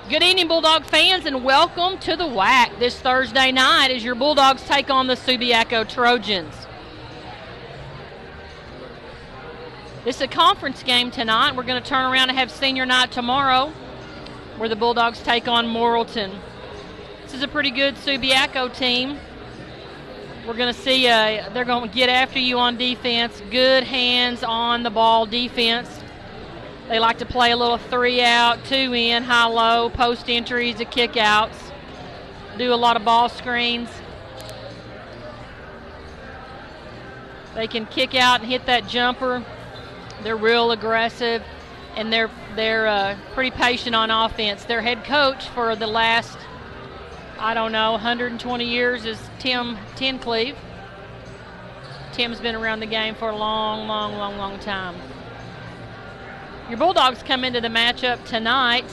Good evening, Bulldog fans, and welcome to the WAC this Thursday night as your Bulldogs take on the Subiaco Trojans. This is a conference game tonight. We're going to turn around and have senior night tomorrow where the Bulldogs take on Morrilton. This is a pretty good Subiaco team. We're going to see they're going to get after you on defense. Good hands on the ball defense. They like to play a little 3 out, 2 in, high-low, post entries, and kick-outs. Do a lot of ball screens. They can kick out and hit that jumper. They're real aggressive, and they're pretty patient on offense. Their head coach for the last, 120 years is Tim Tencleve. Tim's been around the game for a long time. Your Bulldogs come into the matchup tonight.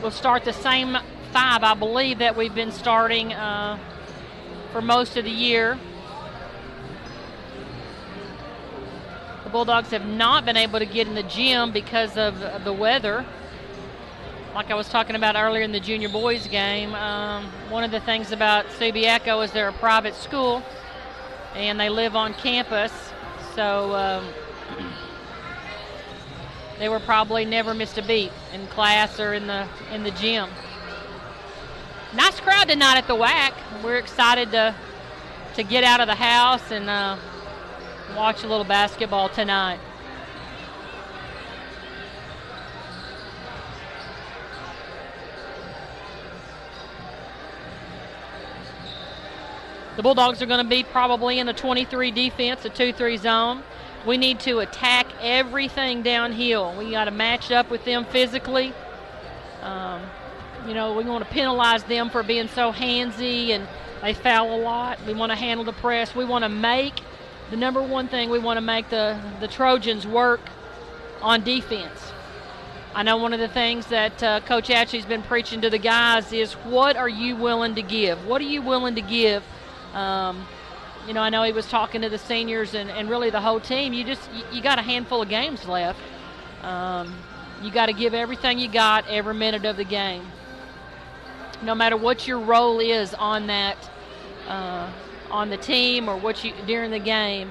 We'll start the same 5, I believe, that we've been starting for most of the year. The Bulldogs have not been able to get in the gym because of the weather. Like I was talking about earlier in the junior boys game, one of the things about Subiaco is they're a private school and they live on campus. So they were probably never missed a beat in class or in the gym. Nice crowd tonight at the WAC. We're excited to get out of the house and watch a little basketball tonight. The Bulldogs are going to be probably in a 23 defense, a 2-3 zone. We need to attack everything downhill. We got to match up with them physically. We want to penalize them for being so handsy and they foul a lot. We want to handle the press. We want to make the number one thing. We want to make the Trojans work on defense. I know one of the things that Coach Atchey's been preaching to the guys is, what are you willing to give? What are you willing to give? I know he was talking to the seniors and really the whole team. You got a handful of games left. You got to give everything you got every minute of the game. No matter what your role is on that, on the team or during the game,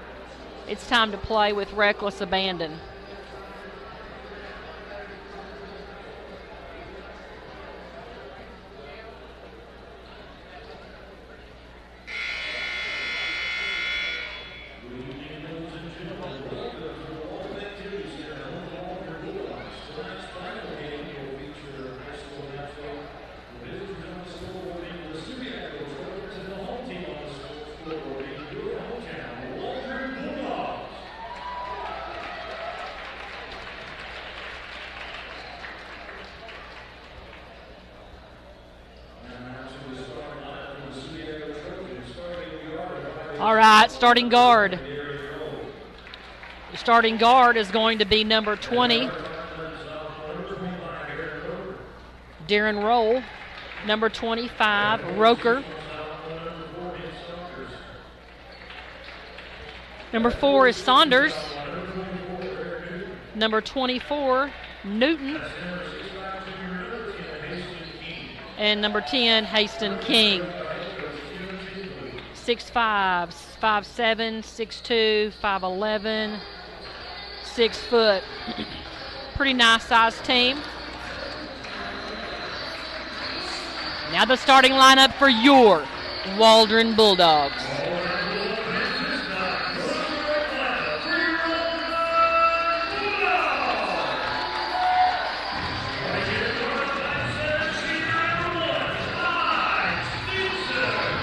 it's time to play with reckless abandon. All right, starting guard. The starting guard is going to be number 20, Darren Roll. Number 25, Roker. Number 4 is Saunders. Number 24, Newton. And number 10, Haston King. 6'5", 5'7", 6'2", 5'11", 6 foot. Pretty nice sized team. Now the starting lineup for your Waldron Bulldogs.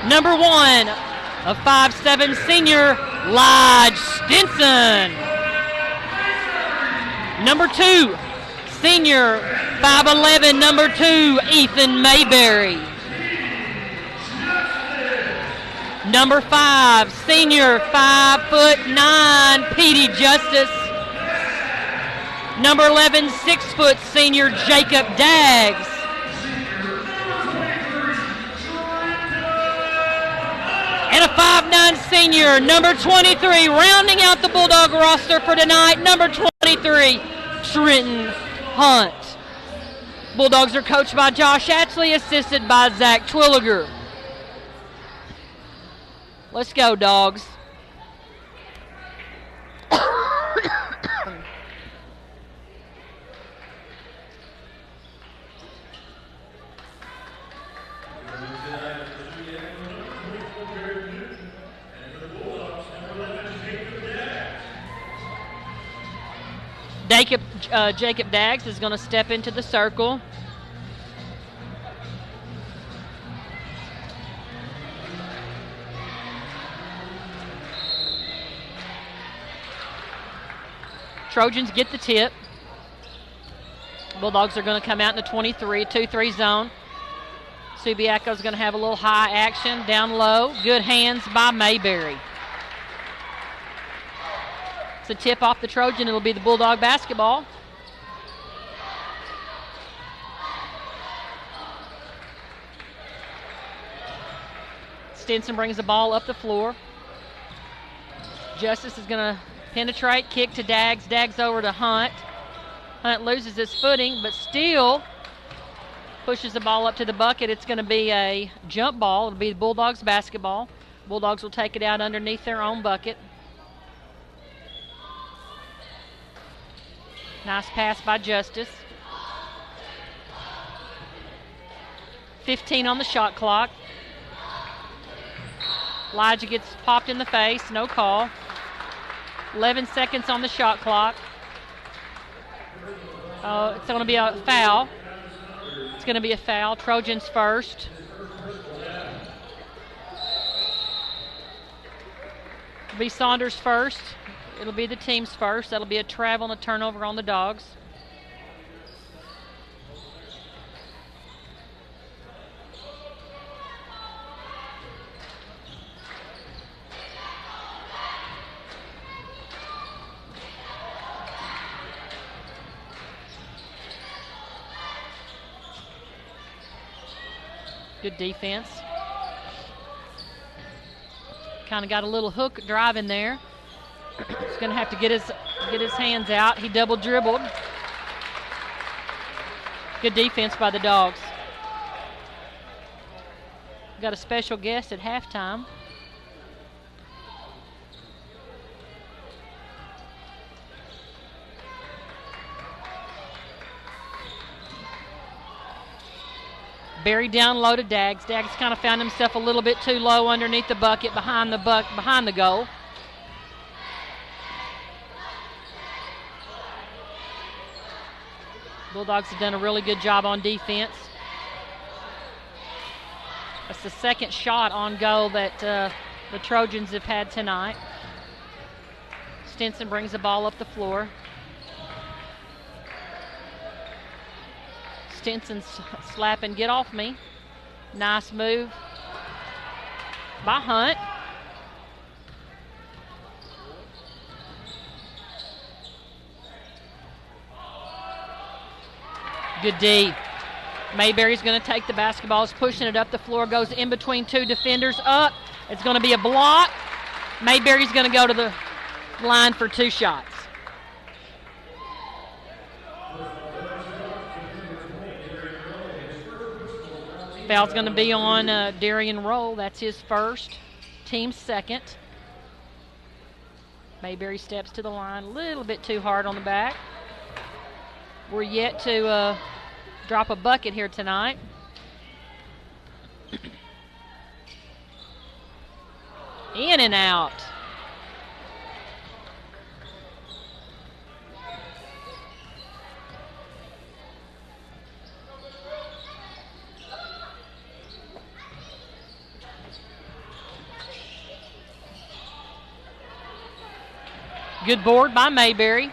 Number 1, a 5'7" senior, Lodge Stinson. Number 2, senior, 5'11", number 2, Ethan Mayberry. Number 5, senior, 5'9", Petey Justice. Number 11, 6 foot senior, Jacob Daggs. And a 5'9" senior, number 23, rounding out the Bulldog roster for tonight, number 23, Trenton Hunt. Bulldogs are coached by Josh Atchley, assisted by Zach Twilliger. Let's go, Dogs. Jacob Daggs is going to step into the circle. Trojans get the tip. Bulldogs are going to come out in the 2-3 zone. Subiaco is going to have a little high action down low. Good hands by Mayberry. It's a tip off the Trojan. It'll be the Bulldog basketball. Stinson brings the ball up the floor. Justice is going to penetrate, kick to Daggs. Daggs over to Hunt. Hunt loses his footing, but still pushes the ball up to the bucket. It's going to be a jump ball. It'll be the Bulldogs basketball. Bulldogs will take it out underneath their own bucket. Nice pass by Justice. 15 on the shot clock. Elijah gets popped in the face, no call. 11 seconds on the shot clock. It's going to be a foul. It's going to be a foul. Trojans first. It'll be Saunders first. It'll be the team's first. That'll be a travel and a turnover on the Dogs. Good defense. Kind of got a little hook drive in there. He's going to have to get his hands out. He double dribbled. Good defense by the Dogs. Got a special guest at halftime. Barry down low to Daggs. Daggs kind of found himself a little bit too low underneath the bucket behind the goal. Bulldogs have done a really good job on defense. That's the second shot on goal that the Trojans have had tonight. Stinson brings the ball up the floor. Stinson slapping, get off me. Nice move by Hunt. Good D. Mayberry's going to take the basketball, is pushing it up the floor, goes in between two defenders, up. It's going to be a block. Mayberry's going to go to the line for two shots. Foul's going to be on Darian Roll. That's his first, team's second. Mayberry steps to the line, a little bit too hard on the back. We're yet to drop a bucket here tonight. In and out. Good board by Mayberry.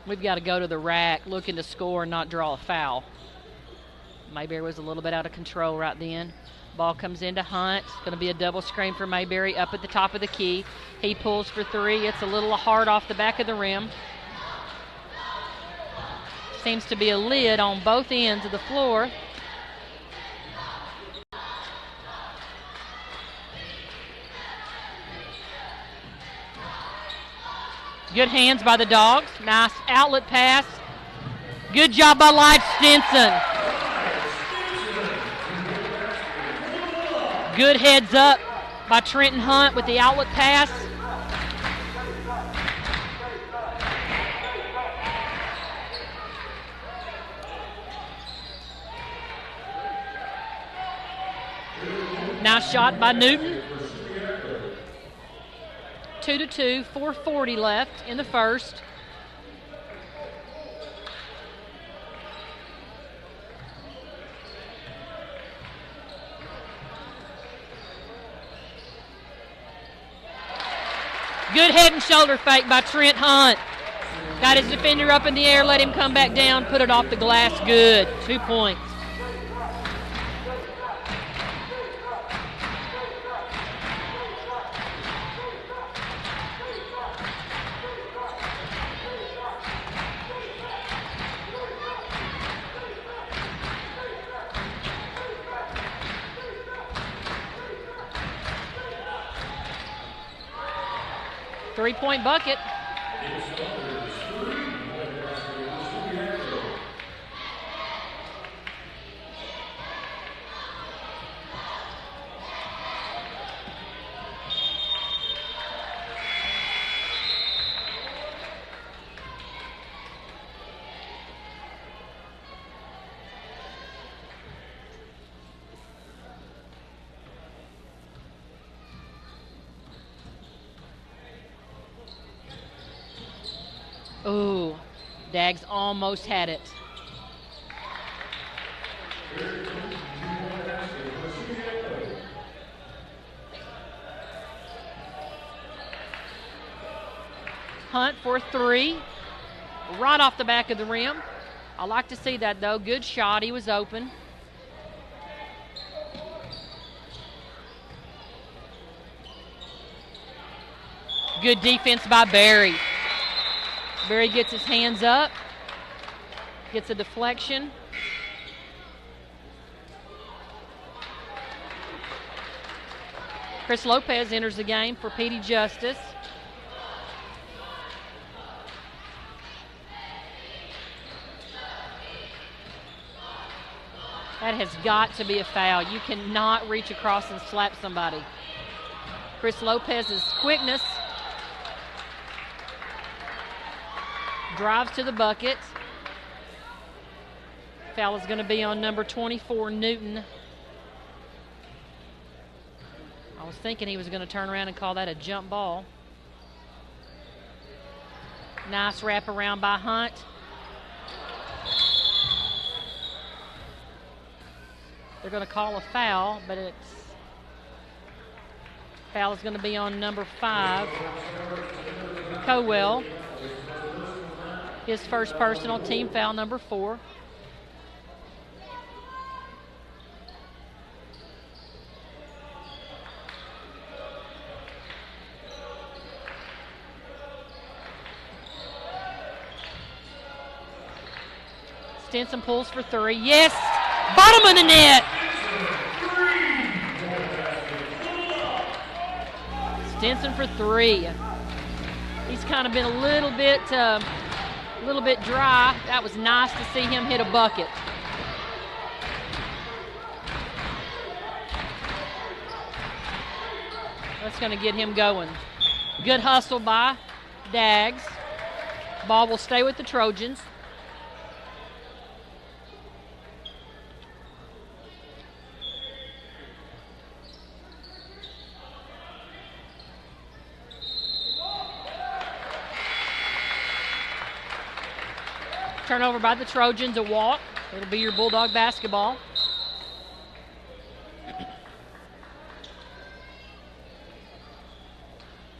We've got to go to the rack, looking to score and not draw a foul. Mayberry was a little bit out of control right then. Ball comes into Hunt. It's going to be a double screen for Mayberry up at the top of the key. He pulls for three. It's a little hard off the back of the rim. Seems to be a lid on both ends of the floor. Good hands by the Dogs. Nice outlet pass. Good job by Life Stinson. Good heads up by Trenton Hunt with the outlet pass. Nice shot by Newton. 2-2, 4:40 left in the first. Good head and shoulder fake by Trent Hunt. Got his defender up in the air, let him come back down, put it off the glass. Good. 2 points. Three-point bucket. Ooh, Dags almost had it. Hunt for three, right off the back of the rim. I like to see that though. Good shot, he was open. Good defense by Barry. Barry gets his hands up, gets a deflection. Chris Lopez enters the game for Petey Justice. That has got to be a foul. You cannot reach across and slap somebody. Chris Lopez's quickness. Drives to the bucket. Foul is going to be on number 24, Newton. I was thinking he was going to turn around and call that a jump ball. Nice wraparound by Hunt. They're going to call a foul, but foul is going to be on number 5, Cowell. His first personal, team foul number 4. Stinson pulls for 3. Yes! Bottom of the net! Stinson for 3. He's kind of been a little bit dry. That was nice to see him hit a bucket. That's going to get him going. Good hustle by Dags. Ball will stay with the Trojans. Turnover by the Trojans, a walk. It'll be your Bulldog basketball.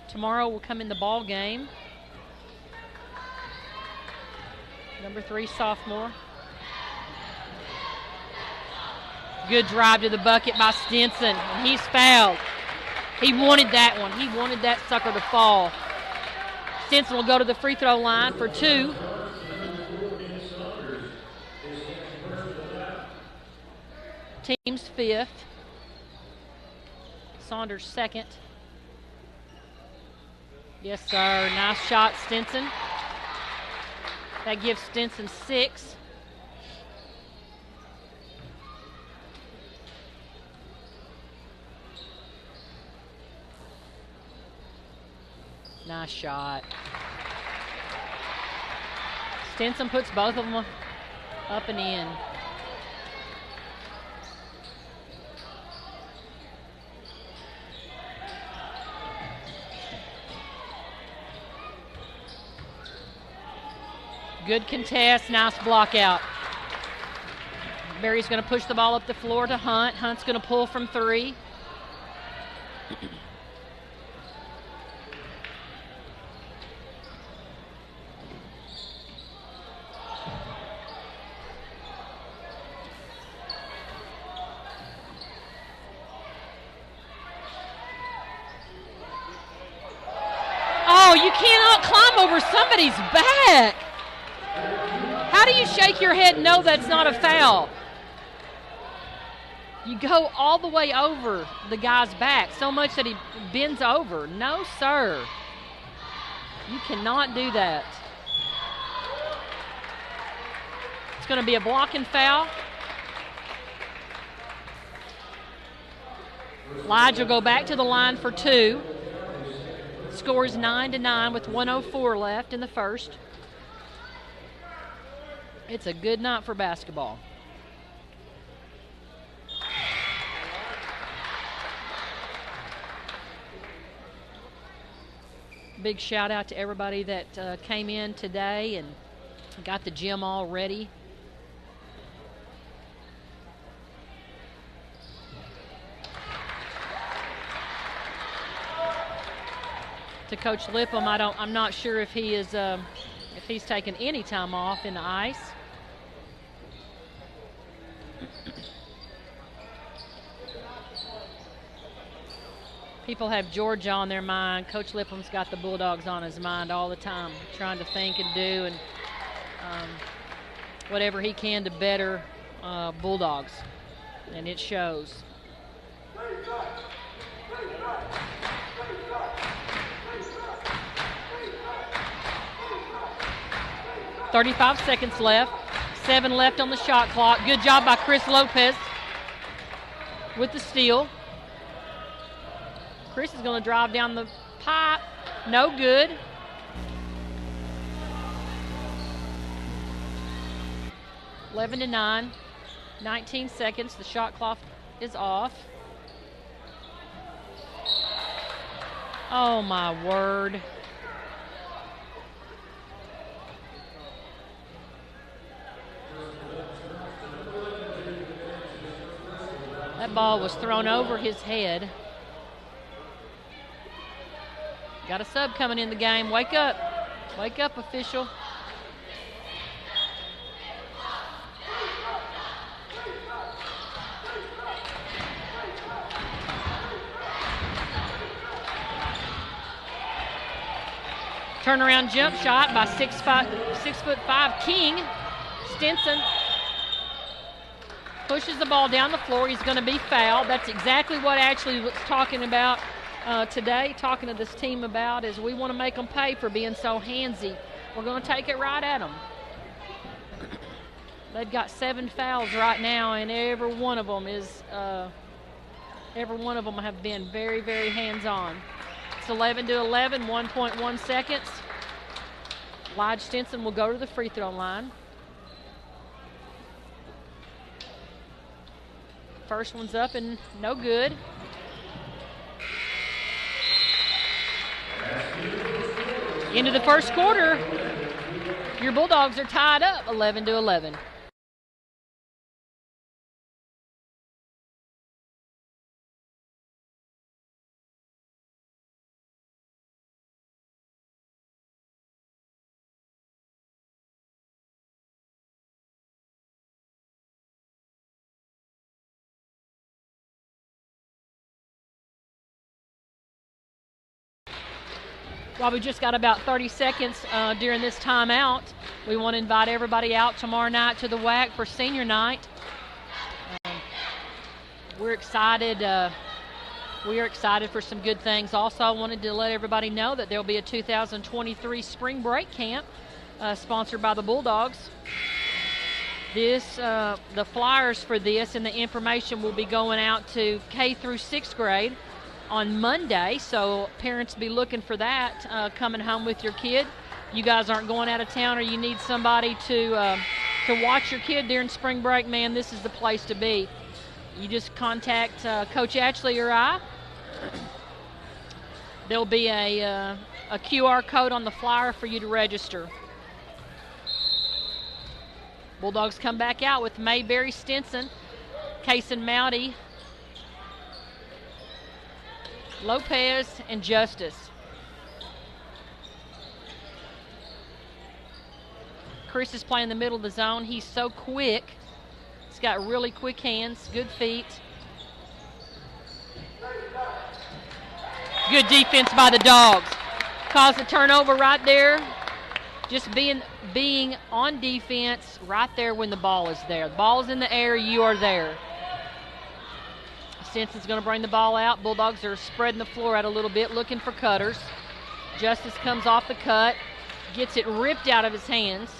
Tomorrow will come in the ball game. Number 3, sophomore. Good drive to the bucket by Stinson, and he's fouled. He wanted that one. He wanted that sucker to fall. Stinson will go to the free throw line for 2. Team's 5th. Saunders 2nd. Yes, sir. Nice shot, Stinson. That gives Stinson 6. Nice shot. Stinson puts both of them up and in. Good contest, nice block out. Barry's going to push the ball up the floor to Hunt. Hunt's going to pull from 3. Oh, you cannot climb over somebody's back. How do you shake your head and know that's not a foul? You go all the way over the guy's back so much that he bends over. No, sir. You cannot do that. It's going to be a blocking foul. Lige will go back to the line for 2. Score is 9-9 with 1:04 left in the first. It's a good night for basketball. Big shout out to everybody that came in today and got the gym all ready. To Coach Lipham, I'm not sure if he is if he's taken any time off in the ice. People have Georgia on their mind. Coach Lipham's got the Bulldogs on his mind all the time, trying to think and do and whatever he can to better Bulldogs, and it shows. 35 seconds left. 7 left on the shot clock. Good job by Chris Lopez with the steal. Chris is going to drive down the pipe. No good. (11-9). 19 seconds. The shot clock is off. Oh, my word. That ball was thrown over his head. Got a sub coming in the game. Wake up. Wake up, official. Turnaround jump shot by 6'5" King. Stinson pushes the ball down the floor. He's going to be fouled. That's exactly what Ashley was talking about today, talking to this team about, is we want to make them pay for being so handsy. We're going to take it right at them. They've got 7 fouls right now, and every one of them have been very, very hands-on. It's 11-11, 1.1 seconds. Lige Stinson will go to the free throw line. First one's up and no good. Into the first quarter, your Bulldogs are tied up 11-11. While we just got about 30 seconds during this timeout, we want to invite everybody out tomorrow night to the WAC for senior night. We're excited We are excited for some good things. Also, I wanted to let everybody know that there will be a 2023 spring break camp sponsored by the Bulldogs. The flyers for this and the information will be going out to K through 6th grade on Monday, so parents be looking for that coming home with your kid. You guys aren't going out of town or you need somebody to watch your kid during spring break, man, this is the place to be. You just contact Coach Ashley or I. There'll be a QR code on the flyer for you to register. Bulldogs come back out with Mayberry, Stinson, Kaysen Mowdy, Lopez, and Justice. Chris is playing the middle of the zone. He's so quick. He's got really quick hands, good feet. Good defense by the Dogs. Caused a turnover right there. Just being on defense right there when the ball is there. The ball is in the air, you are there. Stinson's going to bring the ball out. Bulldogs are spreading the floor out a little bit, looking for cutters. Justice comes off the cut, gets it ripped out of his hands.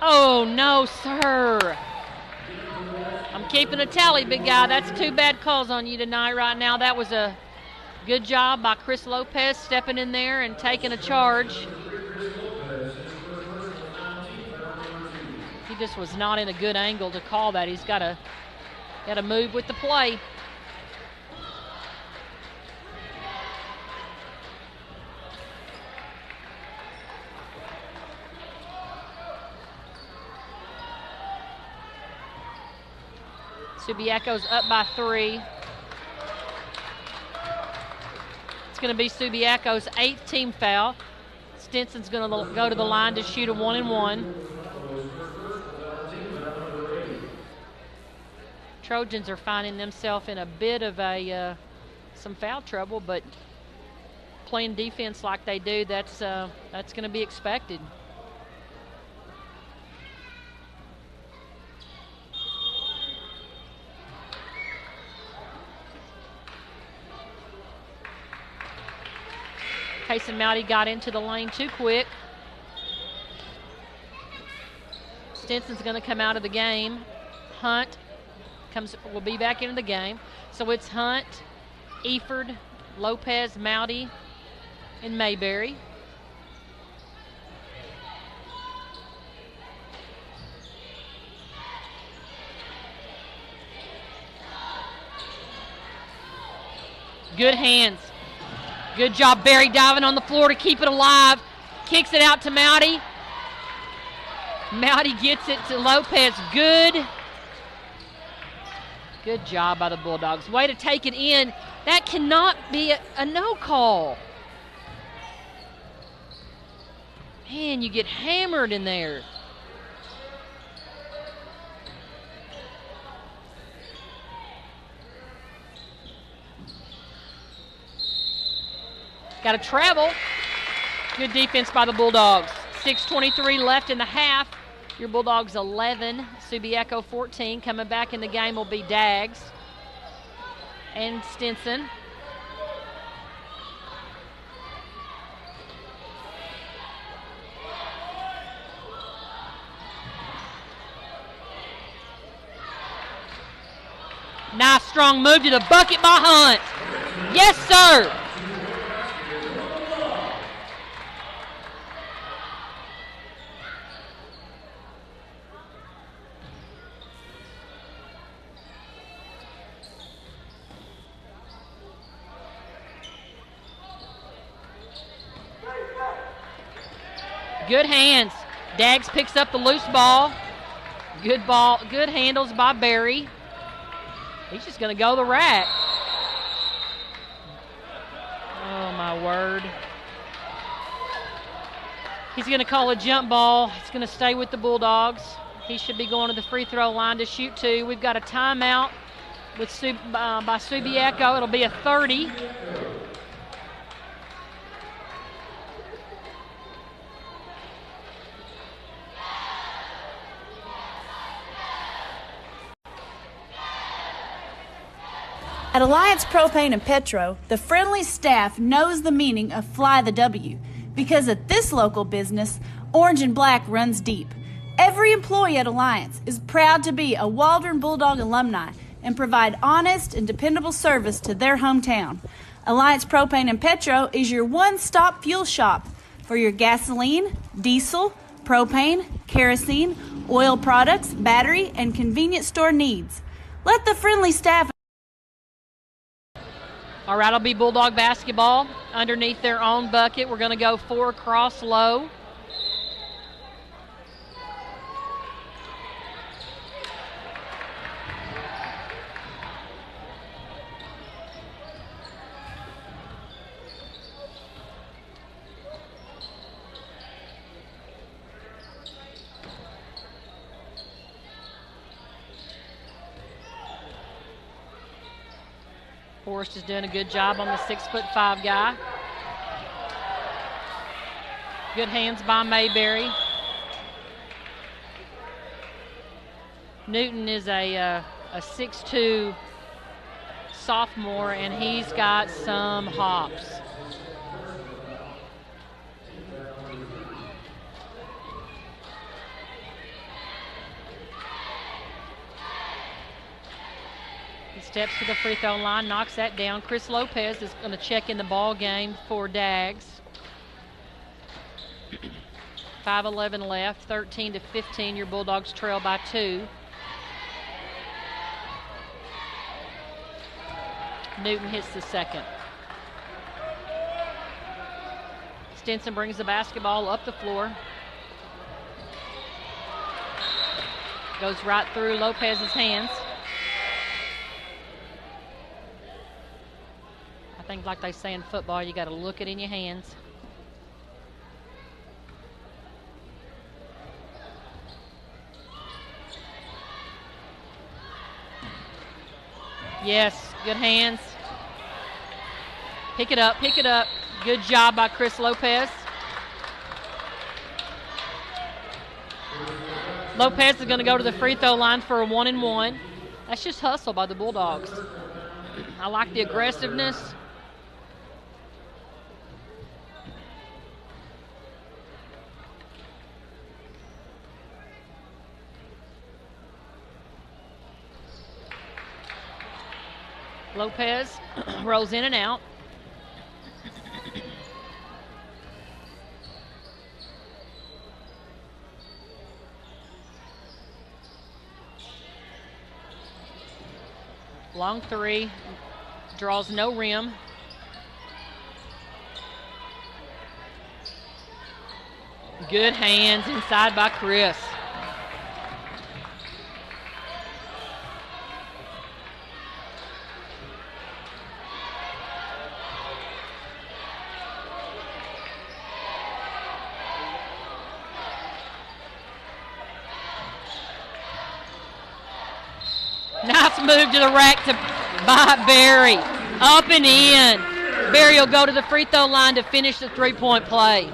Oh, no, sir. I'm keeping a tally, big guy. That's 2 bad calls on you tonight right now. That was a good job by Chris Lopez stepping in there and taking a charge. He just was not in a good angle to call that. He's got to move with the play. Subiaco's up by 3. It's going to be Subiaco's 8th team foul. Stinson's going to go to the line to shoot a 1-and-1. Trojans are finding themselves in a bit of some foul trouble, but playing defense like they do, that's going to be expected. Kaysen Mowdy got into the lane too quick. Stinson's going to come out of the game. Hunt will be back into the game. So it's Hunt, Eford, Lopez, Mowdy, and Mayberry. Good hands. Good job, Barry, diving on the floor to keep it alive. Kicks it out to Mowdy. Mowdy gets it to Lopez. Good job by the Bulldogs. Way to take it in. That cannot be a no call. Man, you get hammered in there. Got to travel. Good defense by the Bulldogs. 6:23 left in the half. Your Bulldogs 11, Subiaco 14. Coming back in the game will be Daggs and Stinson. Nice strong move to the bucket by Hunt. Yes, sir. Good hands. Daggs picks up the loose ball. Good ball. Good handles by Barry. He's just going to go the rack. Oh, my word. He's going to call a jump ball. It's going to stay with the Bulldogs. He should be going to the free throw line to shoot 2. We've got a timeout with by Subiaco. It'll be a 30. At Alliance Propane and Petro, the friendly staff knows the meaning of Fly the W, because at this local business, orange and black runs deep. Every employee at Alliance is proud to be a Waldron Bulldog alumni and provide honest and dependable service to their hometown. Alliance Propane and Petro is your one-stop fuel shop for your gasoline, diesel, propane, kerosene, oil products, battery, and convenience store needs. Let the friendly staff. All right, it'll be Bulldog basketball underneath their own bucket. We're going to go 4 across low. Forrest is doing a good job on the 6'5" guy. Good hands by Mayberry. Newton is a 6'2" sophomore, and he's got some hops. Steps to the free throw line, knocks that down. Chris Lopez is going to check in the ball game for Dags. 5:11 left, 13-15. Your Bulldogs trail by 2. Newton hits the second. Stinson brings the basketball up the floor. Goes right through Lopez's hands. I think, like they say in football, you got to look it in your hands. Yes, good hands. Pick it up, pick it up. Good job by Chris Lopez. Lopez is going to go to the free throw line for a 1-and-1. That's just hustle by the Bulldogs. I like the aggressiveness. Lopez rolls in and out. Long 3, draws no rim. Good hands inside by Chris. Nice move to the rack by Barry. Up and in. Barry will go to the free throw line to finish the three-point play.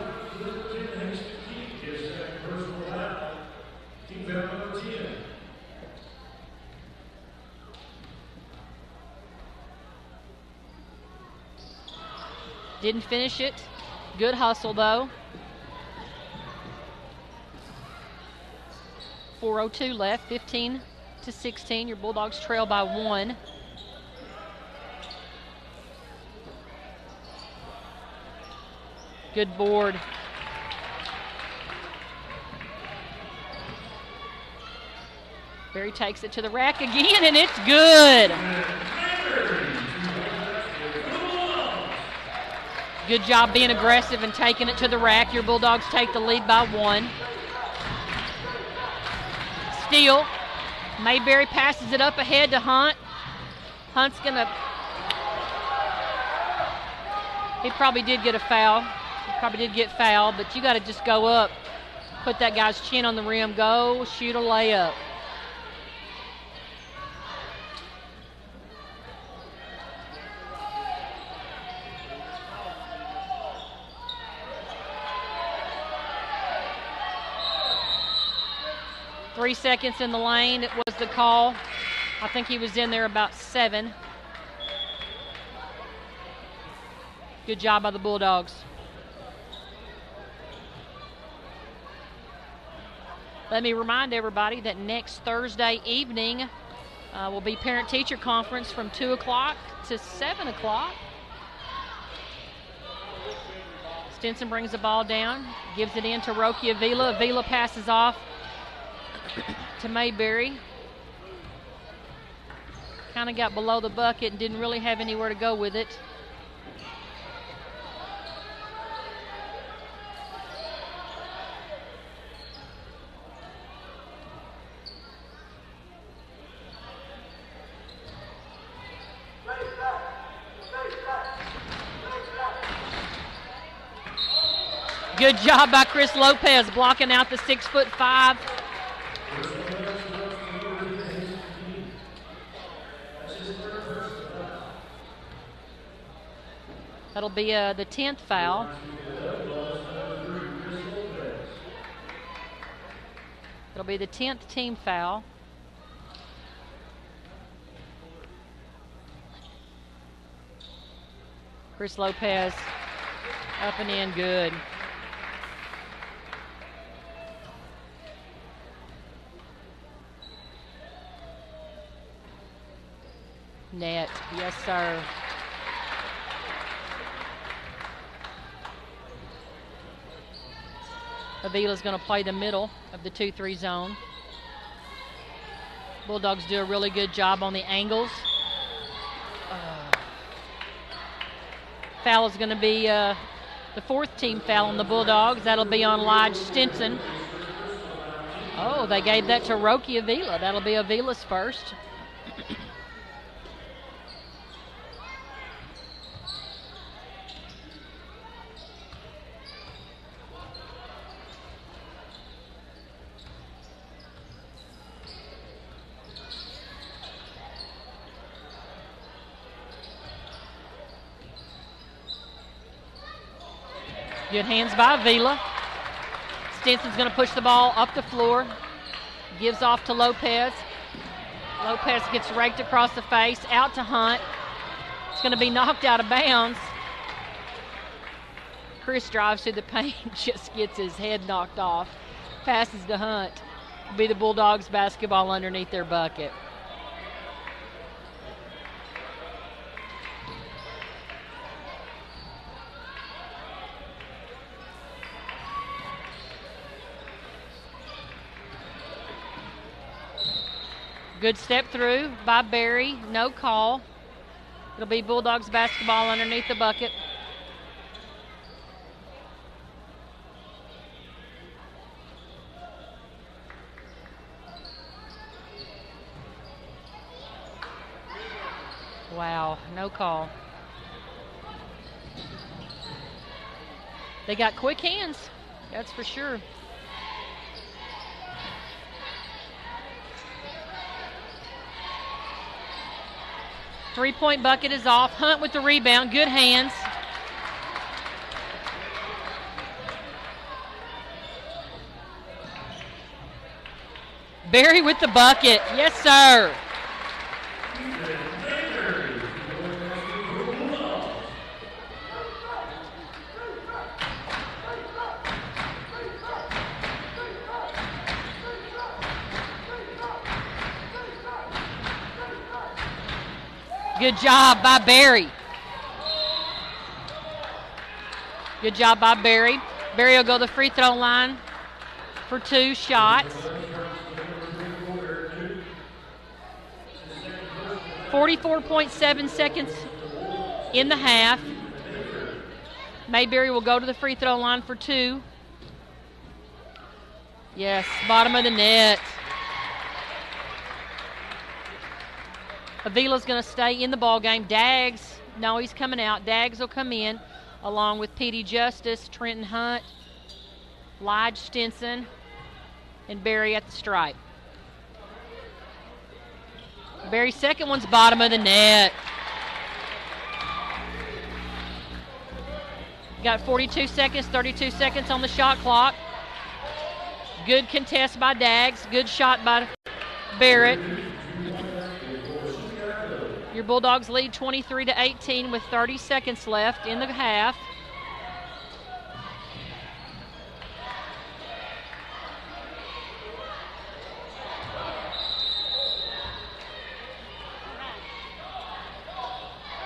Didn't finish it. Good hustle, though. 4:02 left, 15-16. Your Bulldogs trail by 1. Good board. Barry takes it to the rack again, and it's good. Good job being aggressive and taking it to the rack. Your Bulldogs take the lead by 1. Steal. Mayberry passes it up ahead to Hunt. Hunt's gonna, he probably did get a foul. He probably did get fouled, but you gotta just go up, put that guy's chin on the rim, go shoot a layup. Three seconds in the lane, it was the call. I think he was in there about 7. Good job by the Bulldogs. Let me remind everybody that next Thursday evening will be parent-teacher conference from 2 o'clock to 7 o'clock. Stinson brings the ball down, gives it in to Roki Avila. Avila passes off to Mayberry. Kind of got below the bucket and didn't really have anywhere to go with it. Good job by Chris Lopez blocking out the 6'5". That'll be the 10th foul. It'll be the 10th team foul. Chris Lopez up and in, good. Net, yes sir. Avila's going to play the middle of the 2-3 zone. Bulldogs do a really good job on the angles. Foul is going to be the 4th team foul on the Bulldogs. That'll be on Lige Stinson. Oh, they gave that to Roki Avila. That'll be Avila's first. Good hands by Avila. Stinson's going to push the ball up the floor. Gives off to Lopez. Lopez gets raked across the face, out to Hunt. It's going to be knocked out of bounds. Chris drives through the paint, just gets his head knocked off. Passes to Hunt. It'll be the Bulldogs basketball underneath their bucket. Good step through by Barry, no call. It'll be Bulldogs basketball underneath the bucket. Wow, no call. They got quick hands, that's for sure. Three-point bucket is off. Hunt with the rebound. Good hands. Barry with the bucket. Yes, sir. Good job by Barry. Good job by Barry. Barry will go to the free throw line for 2 shots. 44.7 seconds in the half. Mayberry will go to the free throw line for 2. Yes, bottom of the net. Avila's going to stay in the ball game. Daggs, no, he's coming out. Daggs will come in along with Petey Justice, Trenton Hunt, Lige Stinson, and Barry at the stripe. Barry's second one's bottom of the net. Got 42 seconds, 32 seconds on the shot clock. Good contest by Daggs. Good shot by Barrett. Your Bulldogs lead 23-18 with 30 seconds left in the half.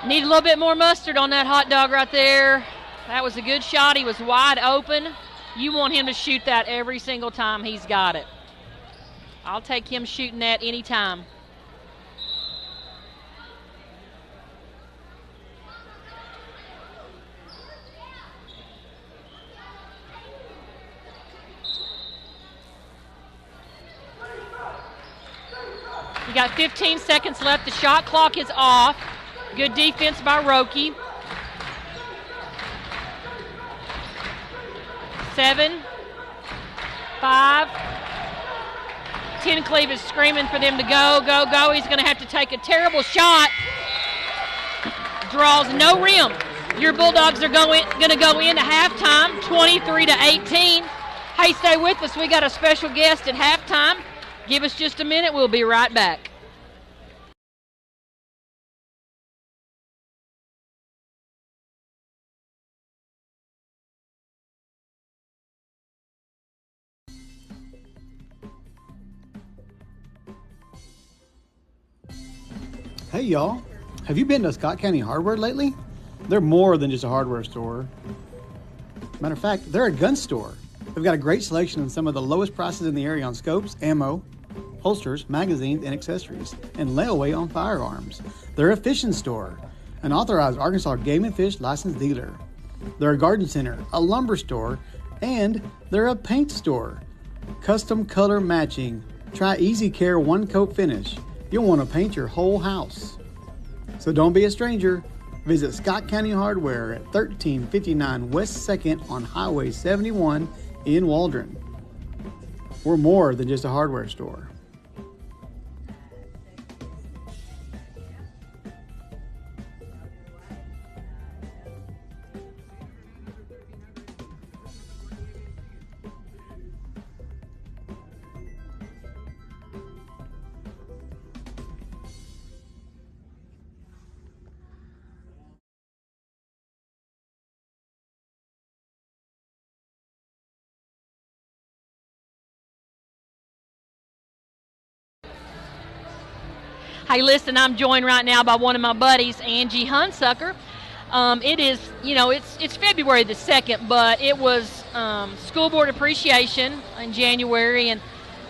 Need a little bit more mustard on that hot dog right there. That was a good shot. He was wide open. You want him to shoot that every single time he's got it. I'll take him shooting that anytime. You got 15 seconds left. The shot clock is off. Good defense by Roki. 7, 5. Tencleve is screaming for them to go, go, go. He's going to have to take a terrible shot. Draws no rim. Your Bulldogs are going to go into halftime, 23-18. Hey, stay with us. We got a special guest at halftime. Give us just a minute. We'll be right back. Hey y'all, have you been to Scott County Hardware lately? They're more than just a hardware store. Matter of fact, they're a gun store. They've got a great selection and some of the lowest prices in the area on scopes, ammo, holsters, magazines, and accessories, and layaway on firearms. They're a fishing store, an authorized Arkansas Game and Fish licensed dealer. They're a garden center, a lumber store, and they're a paint store. Custom color matching. Try Easy Care one coat finish. You'll want to paint your whole house. So don't be a stranger. Visit Scott County Hardware at 1359 West 2nd on Highway 71 in Waldron. We're more than just a hardware store. Hey, listen, I'm joined right now by one of my buddies, Angie Hunsucker. It is, it's February the 2nd, but it was School Board Appreciation in January, and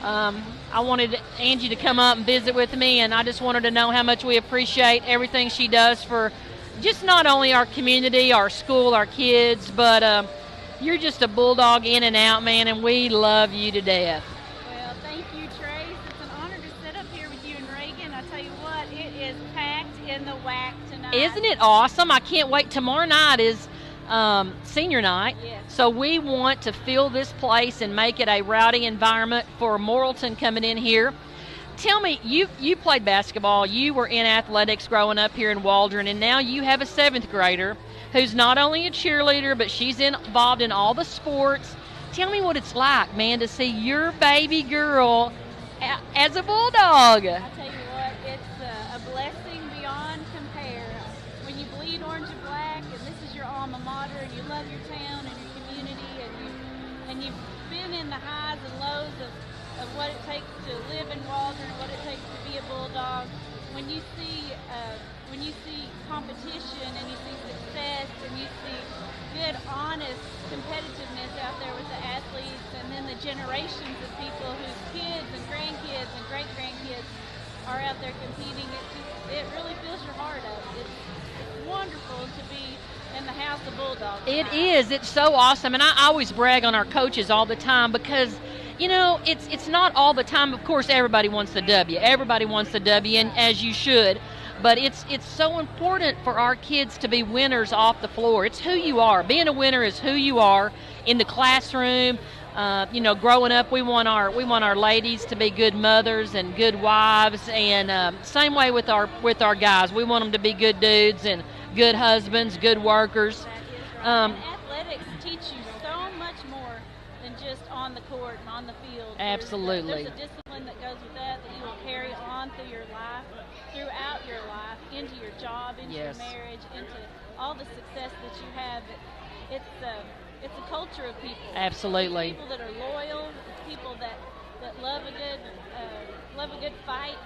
I wanted Angie to come up and visit with me, and I just wanted to know how much we appreciate everything she does for just not only our community, our school, our kids, but you're just a Bulldog in and out, man, and we love you to death. Well, thank you, Trace. It's an honor to sit up here with you and Reagan. I tell you what, it is packed in the WAC tonight. Isn't it awesome? I can't wait. Tomorrow night is senior night, yes. So we want to fill this place and make it a rowdy environment for Morrilton coming in here. Tell me, you played basketball, you were in athletics growing up here in Waldron, and now you have a 7th grader who's not only a cheerleader, but she's involved in all the sports. Tell me what it's like, man, to see your baby girl as a Bulldog. I tell you what, it's a blessing beyond compare. When you bleed orange and black, and this is your alma mater, and you love your town and your community, and you've been in the highs and lows of what it takes to live in Waldron, what it takes to be a Bulldog. When you see competition and you see success and you see good, honest competitiveness out there with the athletes, and then the generations of people whose kids and grandkids and great-grandkids are out there competing, it really fills your heart up. It's wonderful to be in the house of Bulldogs. It is. It's so awesome, and I always brag on our coaches all the time because it's not all the time. Of course, everybody wants the W. Everybody wants the W, and as you should. But it's so important for our kids to be winners off the floor. It's who you are. Being a winner is who you are in the classroom. Growing up, we want our ladies to be good mothers and good wives, and same way with our guys. We want them to be good dudes and good husbands, good workers. And athletics teach you so much more than just on the court. on the field. Absolutely. There's a discipline that goes with that you will carry on through your life, throughout your life, into your job, into your marriage, into all the success that you have. It's a culture of people. Absolutely. It's people that are loyal. It's people that love a good fight.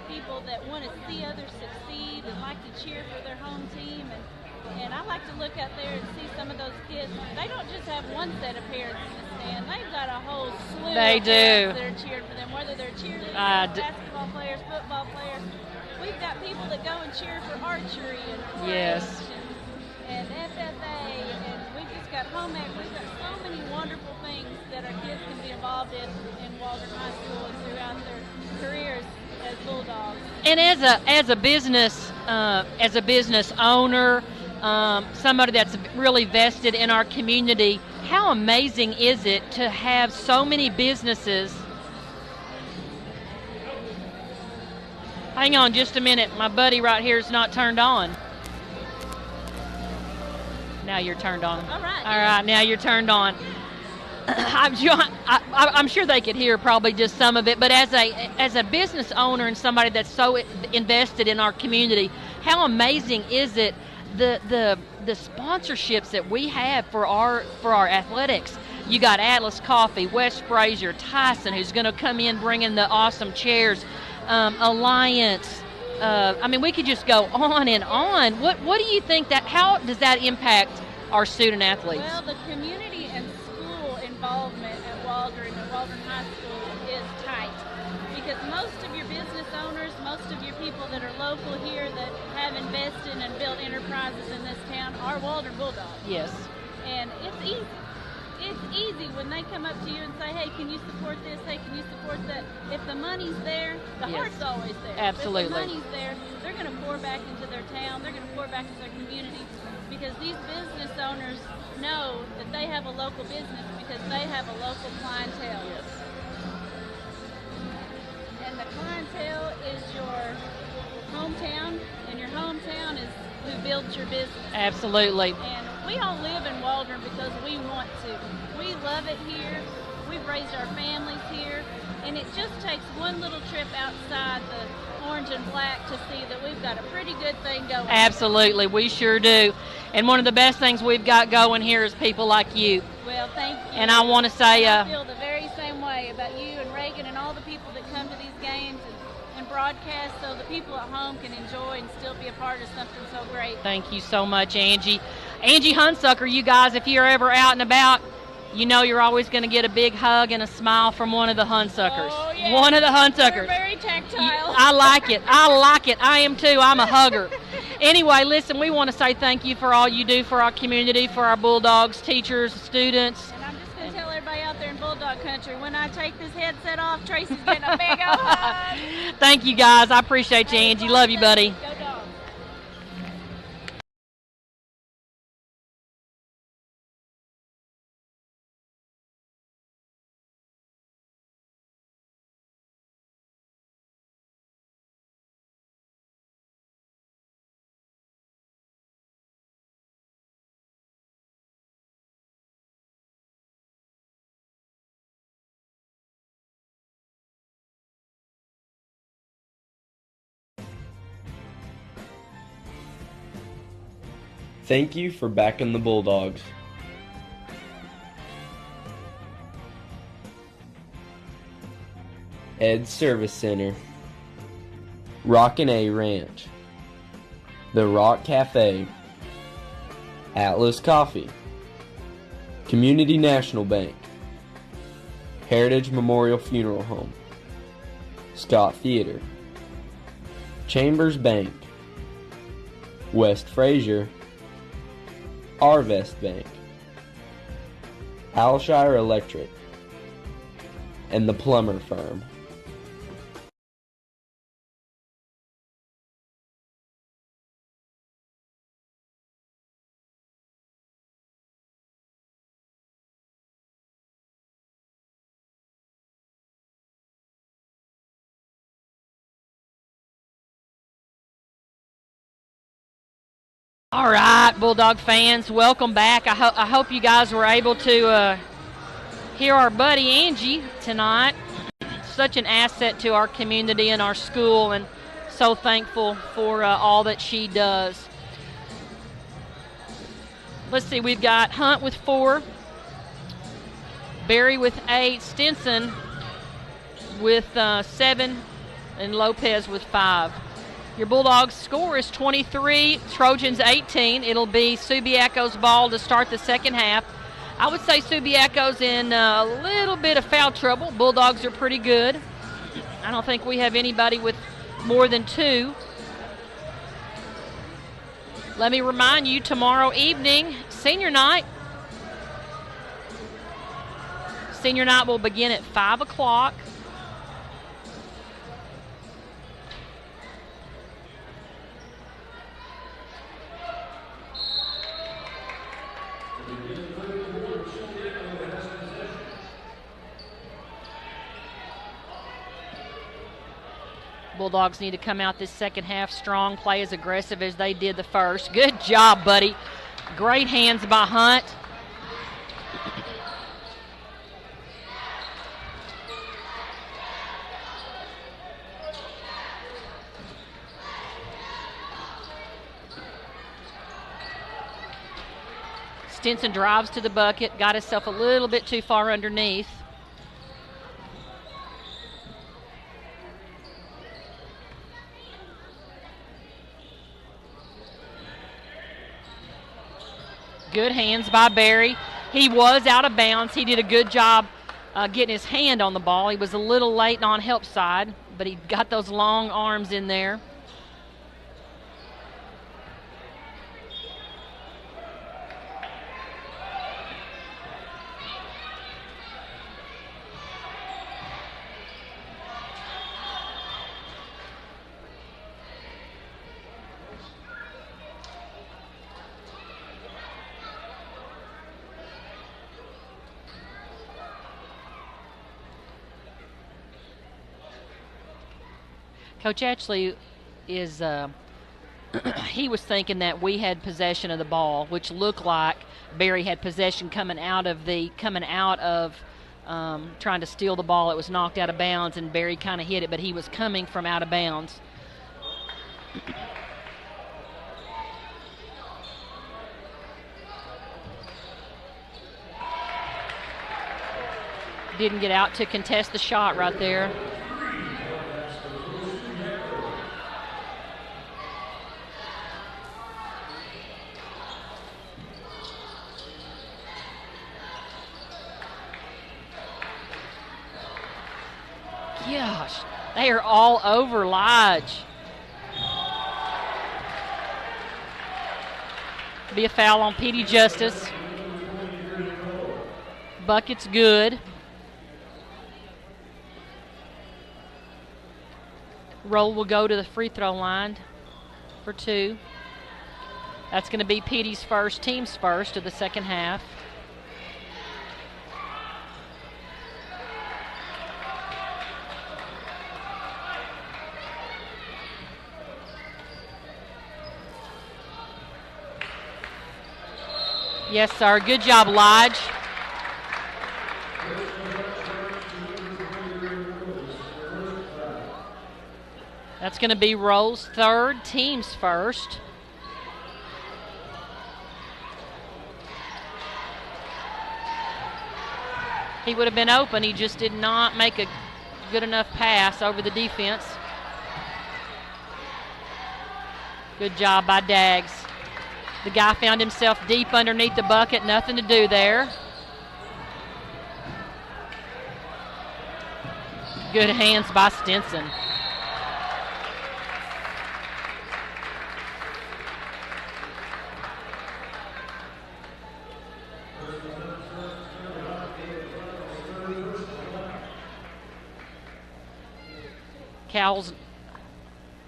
People that want to see others succeed and like to cheer for their home team. And I like to look out there and see some of those kids. They don't just have one set of parents in the stand. They've got a whole slew of parents that are cheering for them, whether they're cheerleaders, basketball players, football players. We've got people that go and cheer for archery and and FFA, and we've just got home ec. We've got so many wonderful things that our kids can be involved in Waldron High School and throughout their careers as Bulldogs. And as a business owner, somebody that's really vested in our community, how amazing is it to have so many businesses? Hang on just a minute. My buddy right here is not turned on. Now you're turned on. All right. All right, now you're turned on. I'm sure they could hear probably just some of it, but as a business owner and somebody that's so invested in our community, how amazing is it the sponsorships that we have for our athletics? You got Atlas Coffee, West Fraser, Tyson, who's going to come in bringing the awesome chairs, Alliance. I mean, we could just go on and on. What do you think how does that impact our student athletes? Well, the community and school involvement at Waldron High School is tight, because most of your business owners, most of your people that are local here that have invested and built enterprises in this town are Waldron Bulldogs. Yes. And it's easy. It's easy when they come up to you and say, hey, can you support this? Hey, can you support that? If the money's there, the heart's always there. Absolutely. If the money's there, they're going to pour back into their town. They're going to pour back into their community, because these business owners know that they have a local business because they have a local clientele. Yes. And the clientele is your hometown, and your hometown is who built your business. Absolutely. And we all live in Waldron because we want to. We love it here. We've raised our families here. And it just takes one little trip outside the orange and black to see that we've got a pretty good thing going. Absolutely. We sure do. And one of the best things we've got going here is people like you. Well, thank you. And I want to say... I feel the very same way about you and Reagan and all the people that come to these games and broadcast, so the people at home can enjoy and still be a part of something so great. Thank you so much, Angie. Angie Hunsucker, you guys, if you're ever out and about, you know you're always going to get a big hug and a smile from one of the Hunsuckers. Oh, yeah. One of the Hunsuckers. They're very tactile. I like it. I like it. I am too. I'm a hugger. Anyway, listen, we want to say thank you for all you do for our community, for our Bulldogs, teachers, students. And I'm just going to tell everybody out there in Bulldog Country, when I take this headset off, Tracy's getting a big old hug. Thank you, guys. I appreciate you, Angie. Love you, buddy. Go Dogs. Thank you for backing the Bulldogs. Ed Service Center, Rockin' A Ranch, The Rock Cafe, Atlas Coffee, Community National Bank, Heritage Memorial Funeral Home, Scott Theater, Chambers Bank, West Fraser, Arvest Bank, Alshire Electric, and the Plumber Firm. All right, Bulldog fans, welcome back. I hope you guys were able to hear our buddy Angie tonight. Such an asset to our community and our school, and so thankful for all that she does. Let's see, we've got Hunt with 4, Berry with 8, Stinson with 7, and Lopez with 5. Your Bulldogs score is 23, Trojans 18. It'll be Subiaco's ball to start the second half. I would say Subiaco's in a little bit of foul trouble. Bulldogs are pretty good. I don't think we have anybody with more than 2. Let me remind you, tomorrow evening, senior night. Senior night will begin at 5 o'clock. Bulldogs need to come out this second half strong, play as aggressive as they did the first. Good job, buddy. Great hands by Hunt. Stinson drives to the bucket, got himself a little bit too far underneath. Good hands by Berry. He was out of bounds. He did a good job getting his hand on the ball. He was a little late on help side, but he got those long arms in there. Coach actually is, he was thinking that we had possession of the ball, which looked like Berry had possession coming out of trying to steal the ball. It was knocked out of bounds, and Berry kind of hit it, but he was coming from out of bounds. Didn't get out to contest the shot right there. Gosh, they are all over Lodge. Be a foul on Petey Justice. Bucket's good. Roll will go to the free throw line for 2. That's going to be Petey's first, team's first of the second half. Yes, sir. Good job, Lodge. That's going to be Roll's third, team's first. He would have been open. He just did not make a good enough pass over the defense. Good job by Daggs. The guy found himself deep underneath the bucket. Nothing to do there. Good hands by Stinson. Cowell's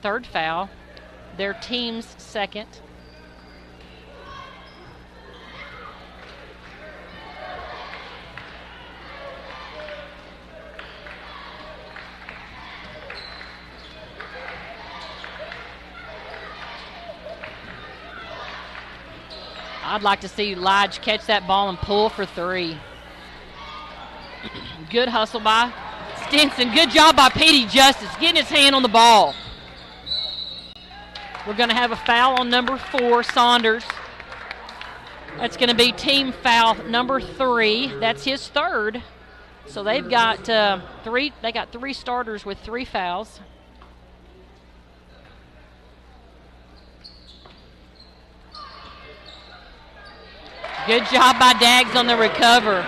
third foul, their team's second. I'd like to see Lodge catch that ball and pull for 3. Good hustle by Stinson. Good job by Petey Justice getting his hand on the ball. We're going to have a foul on number 4, Saunders. That's going to be team foul number 3. That's his third. So they've got three. They got 3 starters with 3 fouls. Good job by Daggs on the recover.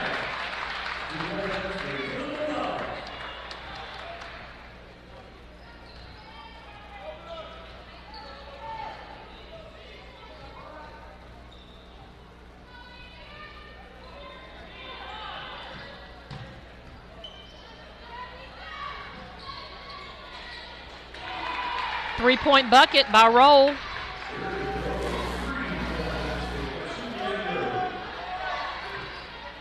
Three-point bucket by Roll.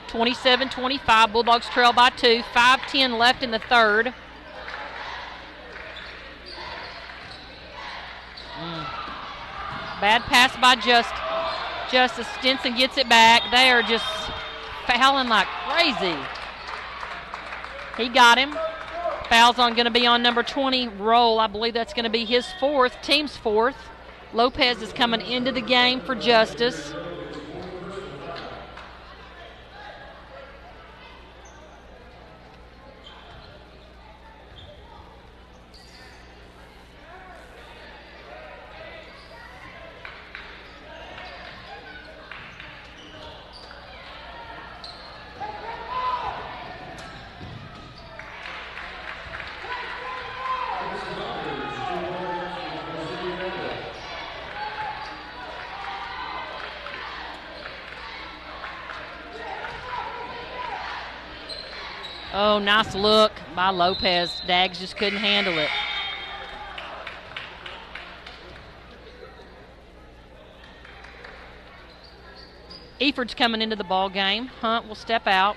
(27-25). Bulldogs trail by 2. 5:10 left in the third. Bad pass by Justice. Stinson gets it back. They are just fouling like crazy. He got him. Foul's going to be on number 20, Roll. I believe that's going to be his 4th, team's 4th. Lopez is coming into the game for Justice. Oh, nice look by Lopez. Daggs just couldn't handle it. Eford's coming into the ball game. Hunt will step out.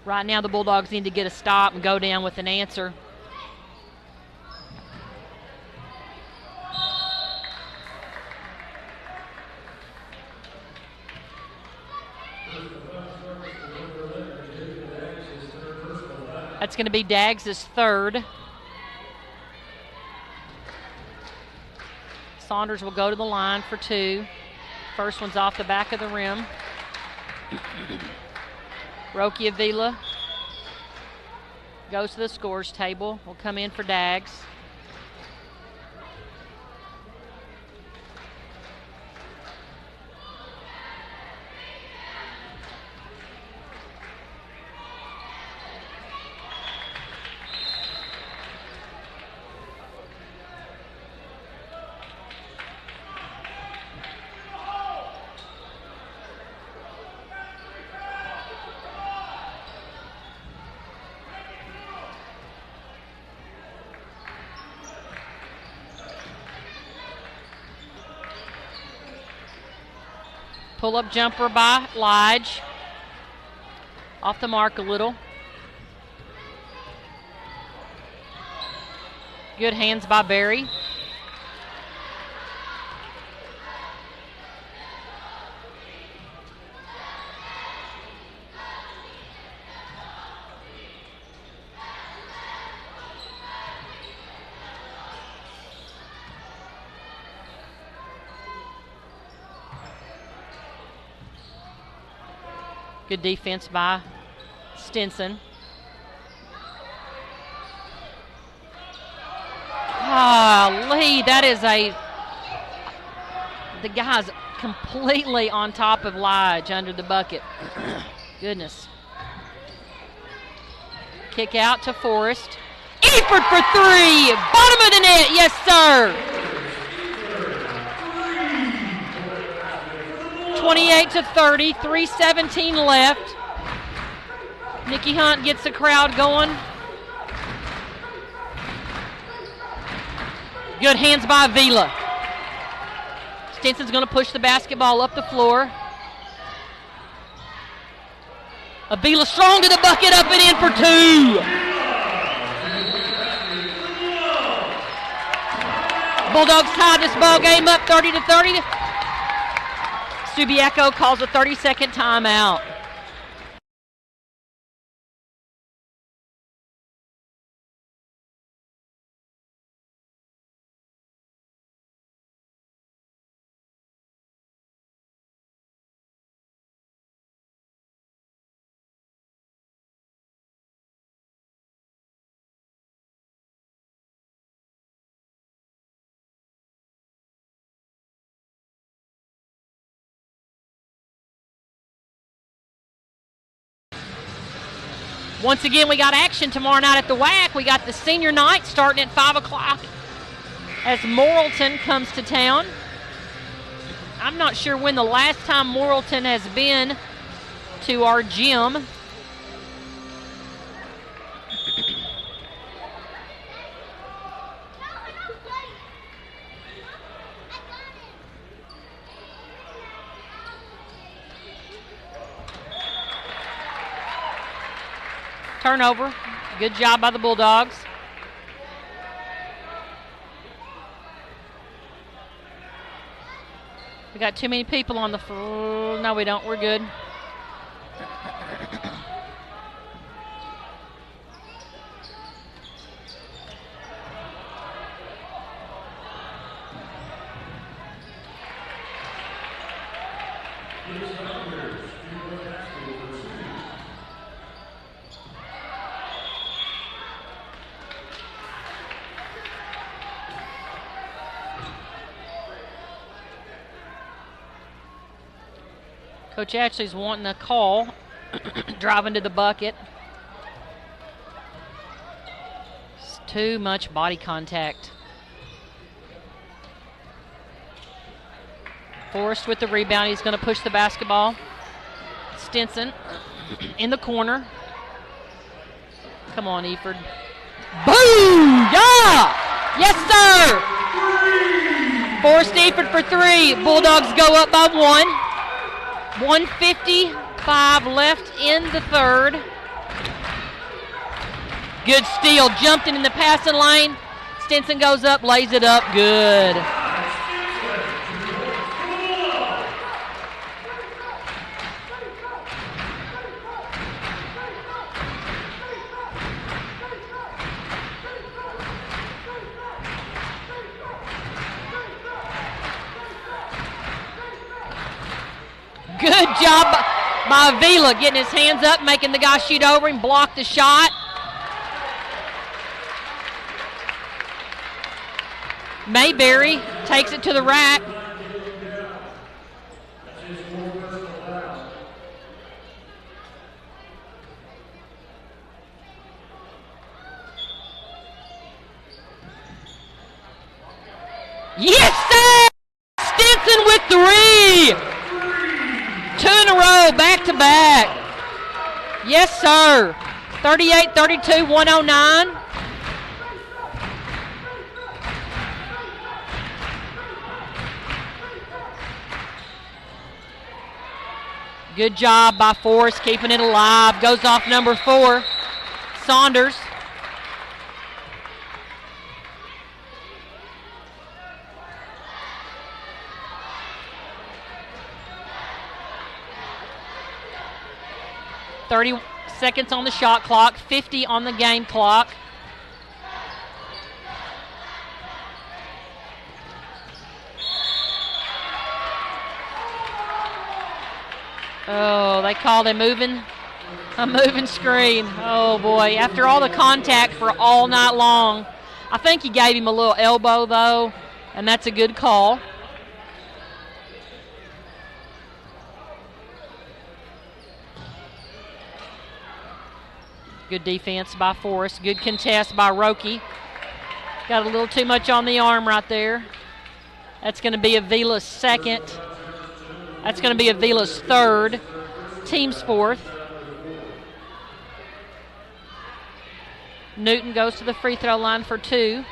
Right now the Bulldogs need to get a stop and go down with an answer. That's going to be Daggs' 3rd. Saunders will go to the line for 2. First one's off the back of the rim. Rocky Avila goes to the scores table. Will come in for Daggs. Pull-up jumper by Lige. Off the mark a little. Good hands by Berry. Good defense by Stinson. Lee, that is the guy's completely on top of Lige under the bucket. Goodness. Kick out to Forrest. Eford for 3. Bottom of the net. Yes, sir. 28-30, 3:17 left. Nikki Hunt gets the crowd going. Good hands by Avila. Stinson's going to push the basketball up the floor. Avila strong to the bucket, up and in for 2. Bulldogs tie this ball game up 30-30. Subiaco calls a 30-second timeout. Once again, we got action tomorrow night at the WAC. We got the senior night starting at 5 o'clock as Morrilton comes to town. I'm not sure when the last time Morrilton has been to our gym. Turnover. Good job by the Bulldogs. We got too many people on the floor. No, we don't. We're good. Coach Ashley's wanting a call, driving to the bucket. It's too much body contact. Forrest with the rebound. He's going to push the basketball. Stinson in the corner. Come on, Eford. Boom! Yeah! Yes, sir! Forrest Eford for 3. Bulldogs go up by 1. 1:55 left in the third. Good steal. Jumped in the passing lane. Stinson goes up, lays it up. Good. Good job by Avila getting his hands up, making the guy shoot over him, block the shot. Mayberry takes it to the rack. Yes, sir! Stinson with 3! 2 in a row, back to back. Yes, sir. 38-32, 109. Good job by Forrest, keeping it alive. Goes off number 4, Saunders. .30 seconds on the shot clock, 50 on the game clock. Oh, they called a moving screen. Oh, boy. After all the contact for all night long, I think he gave him a little elbow, though, and that's a good call. Good defense by Forrest. Good contest by Roki. Got a little too much on the arm right there. That's going to be Avila's second. That's going to be Avila's third. Team's fourth. Newton goes to the free throw line for 2.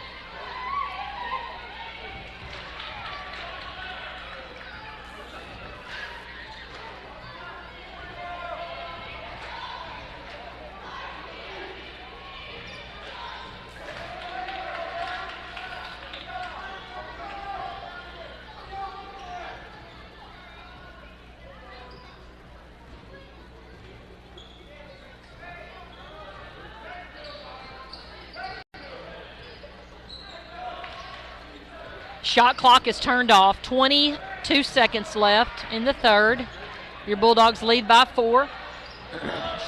Shot clock is turned off. 22 seconds left in the third. Your Bulldogs lead by 4.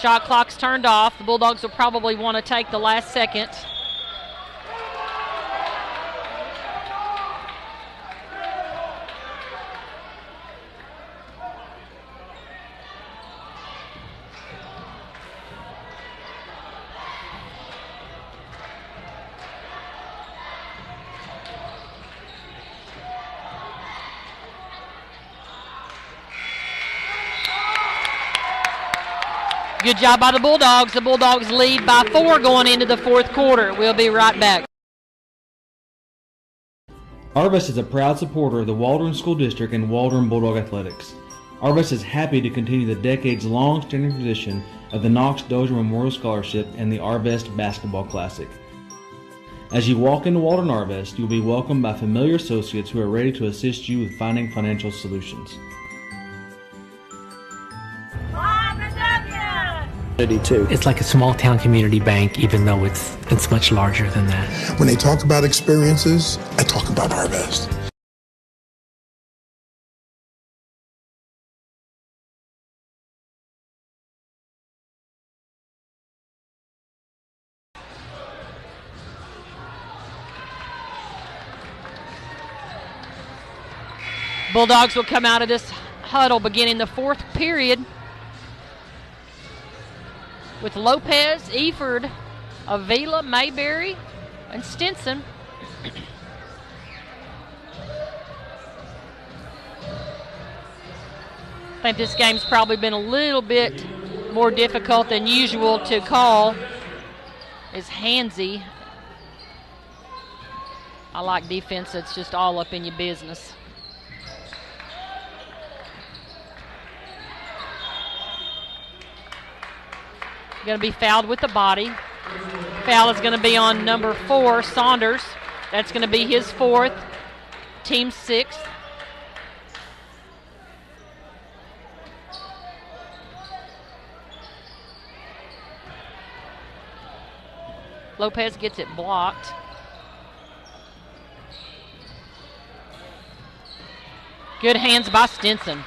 Shot clock's turned off. The Bulldogs will probably want to take the last second. Good job by the Bulldogs. The Bulldogs lead by 4 going into the fourth quarter. We'll be right back. Arvest is a proud supporter of the Waldron School District and Waldron Bulldog Athletics. Arvest is happy to continue the decades-long standing tradition of the Knox Dozier Memorial Scholarship and the Arvest Basketball Classic. As you walk into Waldron Arvest, you will be welcomed by familiar associates who are ready to assist you with finding financial solutions. It's like a small town community bank, even though it's much larger than that. When they talk about experiences, I talk about Arvest. Bulldogs will come out of this huddle beginning the fourth period with Lopez, Eford, Avila, Mayberry, and Stinson. I think this game's probably been a little bit more difficult than usual to call. Is handsy. I like defense that's just all up in your business. Going to be fouled with the body. Foul is going to be on number 4, Saunders. That's going to be his 4th, team 6th. Lopez gets it blocked. Good hands by Stinson.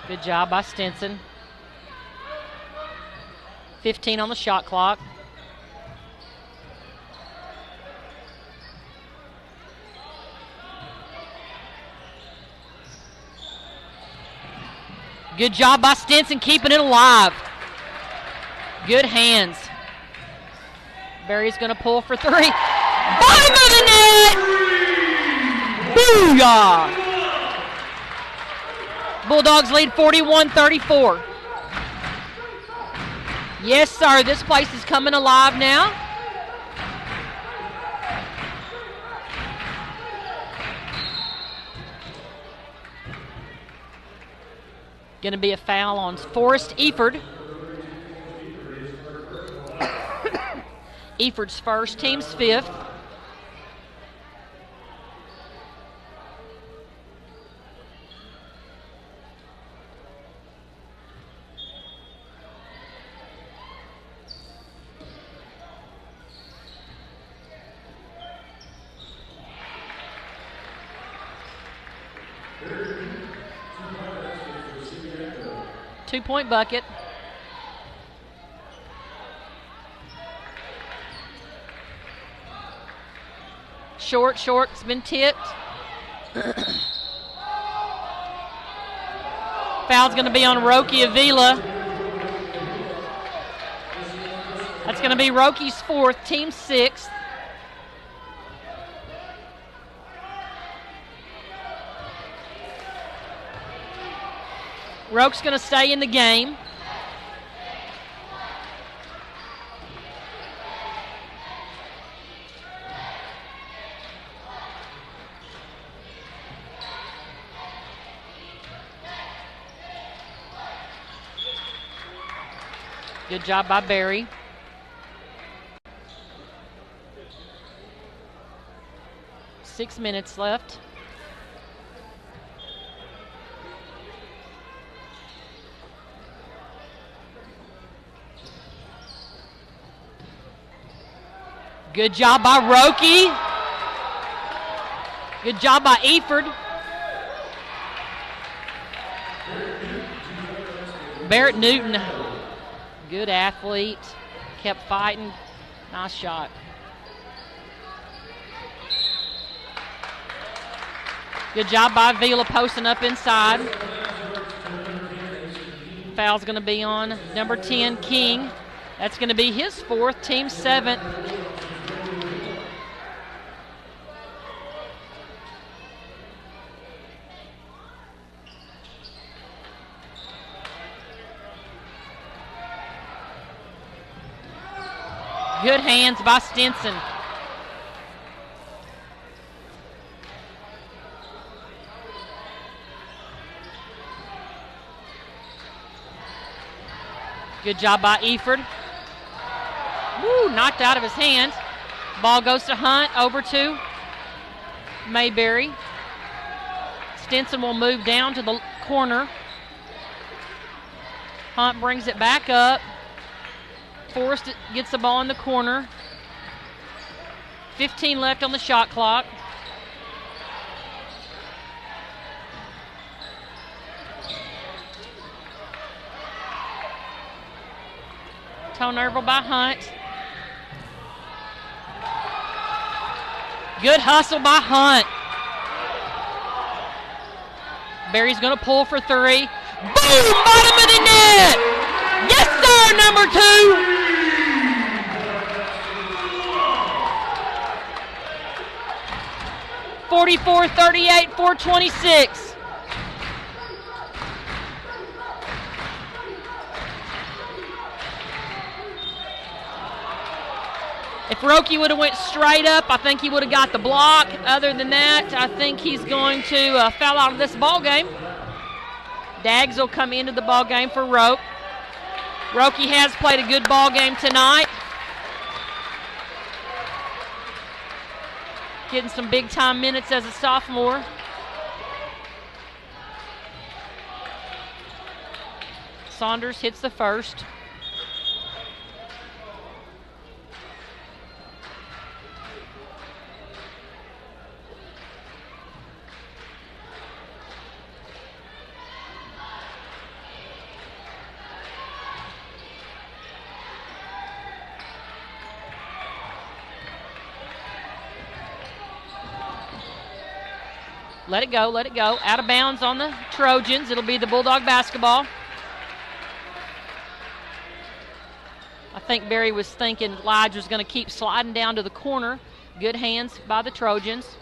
Good job by Stinson. 15 on the shot clock. Good job by Stinson keeping it alive. Good hands. Barry's going to pull for 3. Bottom of the net! Booyah! Bulldogs lead 41-34. Yes, sir, this place is coming alive now. Going to be a foul on Forrest Eford. Eford's first, team's 5th. Two-point bucket. Short's been tipped. Foul's going to be on Roki Avila. That's going to be Roki's 4th, team 6th. Roke's going to stay in the game. Good job by Barry. Six minutes left. Good job by Roki. Good job by Eford. Barrett Newton, good athlete, kept fighting. Nice shot. Good job by Vila posting up inside. Foul's going to be on number 10, King. That's going to be his 4th, team 7th. Good hands by Stinson. Good job by Eford. Woo, knocked out of his hands. Ball goes to Hunt, over to Mayberry. Stinson will move down to the corner. Hunt brings it back up. Forrest gets the ball in the corner. 15 left on the shot clock. Turnover by Hunt. Good hustle by Hunt. Barry's going to pull for 3. Boom! Bottom of the net! Yes, sir, number 2. (44-38, 4:26). If Roki would have went straight up, I think he would have got the block. Other than that, I think he's going to foul out of this ball game. Daggs will come into the ball game for Roke. Roki has played a good ball game tonight. Getting some big time minutes as a sophomore. Saunders hits the first. Let it go, let it go. Out of bounds on the Trojans. It'll be the Bulldog basketball. I think Barry was thinking Lige was going to keep sliding down to the corner. Good hands by the Trojans.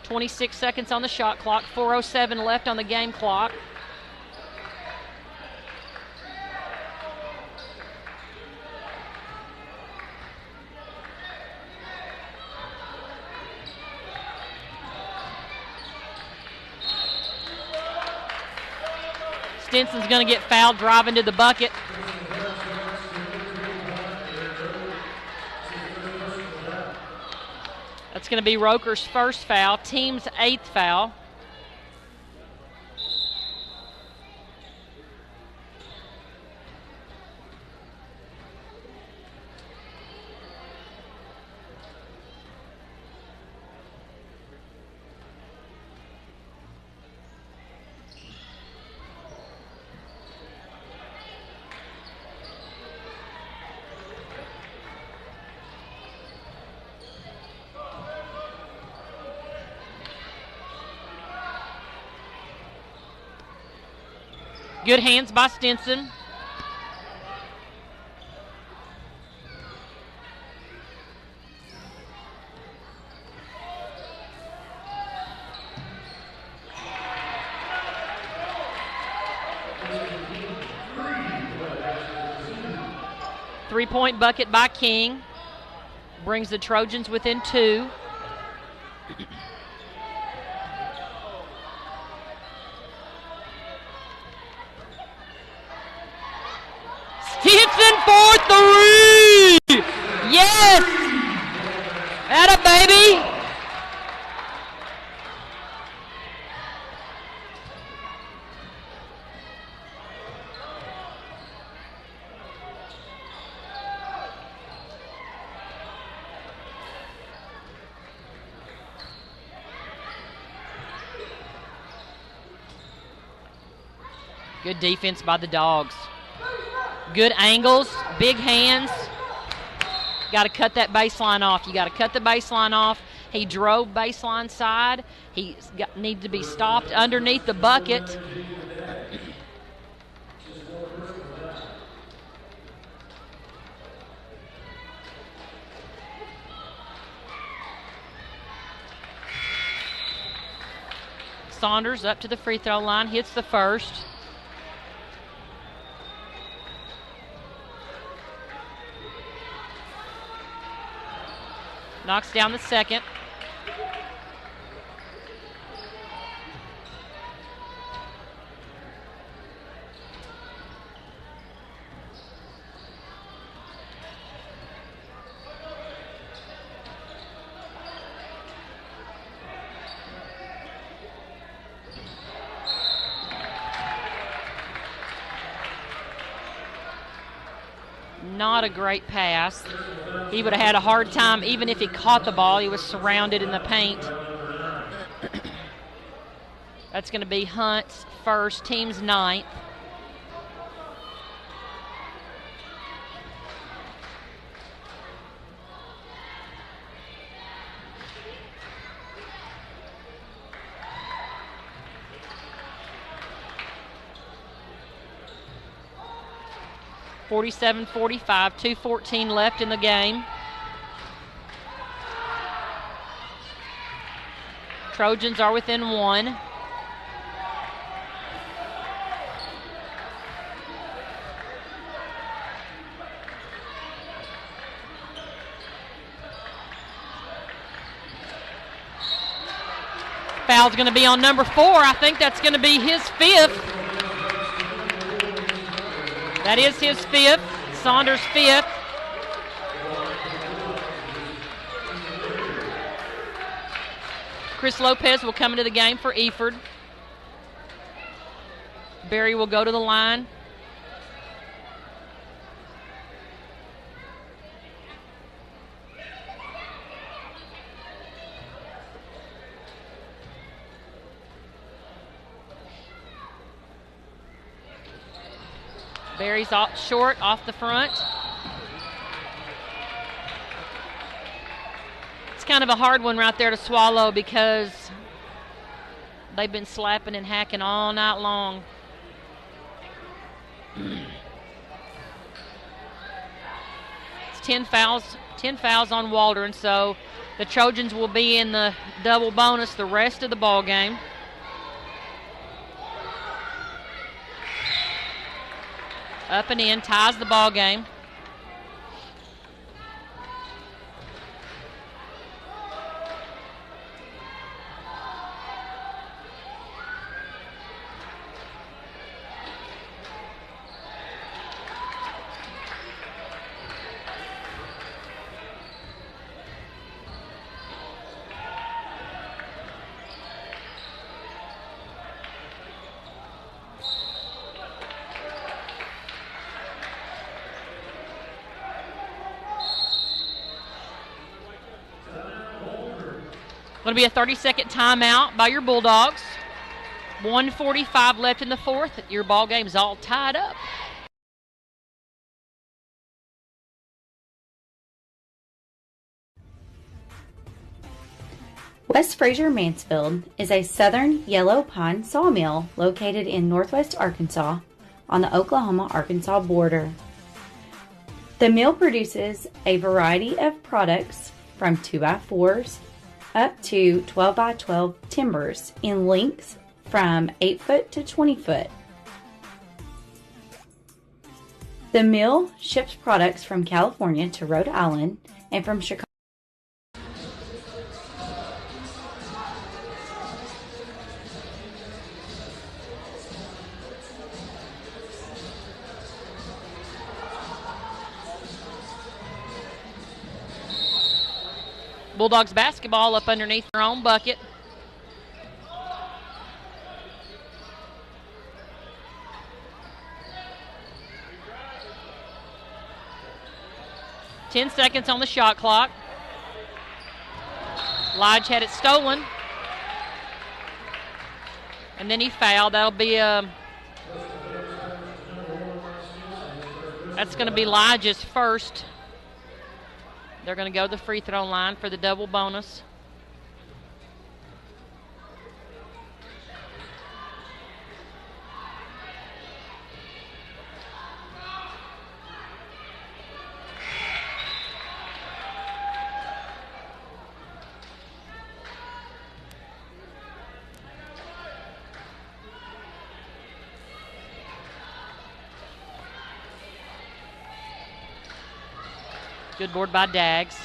26 seconds on the shot clock. 4:07 left on the game clock. Stinson's going to get fouled driving to the bucket. That's going to be Roker's first foul, team's 8th foul. Good hands by Stinson. Three-point bucket by King. Brings the Trojans within 2. Stinson for 3! Yes! Atta baby! Good defense by the Dogs. Good angles, big hands. Got to cut that baseline off. You got to cut the baseline off. He drove baseline side. He needs to be stopped underneath the bucket. Saunders up to the free throw line, hits the first. Knocks down the second. Not a great pass. He would have had a hard time even if he caught the ball. He was surrounded in the paint. That's going to be Hunt's first, team's ninth. (47-45), 2:14 left in the game. Trojans are within one. Foul's going to be on number 4. I think that's going to be his 5th. That is his 5th, Saunders' 5th. Chris Lopez will come into the game for Eford. Berry will go to the line. Berry's short off the front. It's kind of a hard one right there to swallow because they've been slapping and hacking all night long. It's 10 fouls on Waldron, so the Trojans will be in the double bonus the rest of the ball game. Up and in, ties the ball game. Going to be a 30-second timeout by your Bulldogs. 1:45 left in the fourth. Your ball game's all tied up. West Fraser Mansfield is a southern yellow pine sawmill located in northwest Arkansas on the Oklahoma-Arkansas border. The mill produces a variety of products from 2x4s up to 12x12 timbers in lengths from 8 foot to 20 foot. The mill ships products from California to Rhode Island and from Chicago. Bulldogs basketball up underneath their own bucket. Ten seconds on the shot clock. Lodge had it stolen. And then he fouled. That's going to be Lodge's first. They're going to go to the free throw line for the double bonus. Good board by Daggs.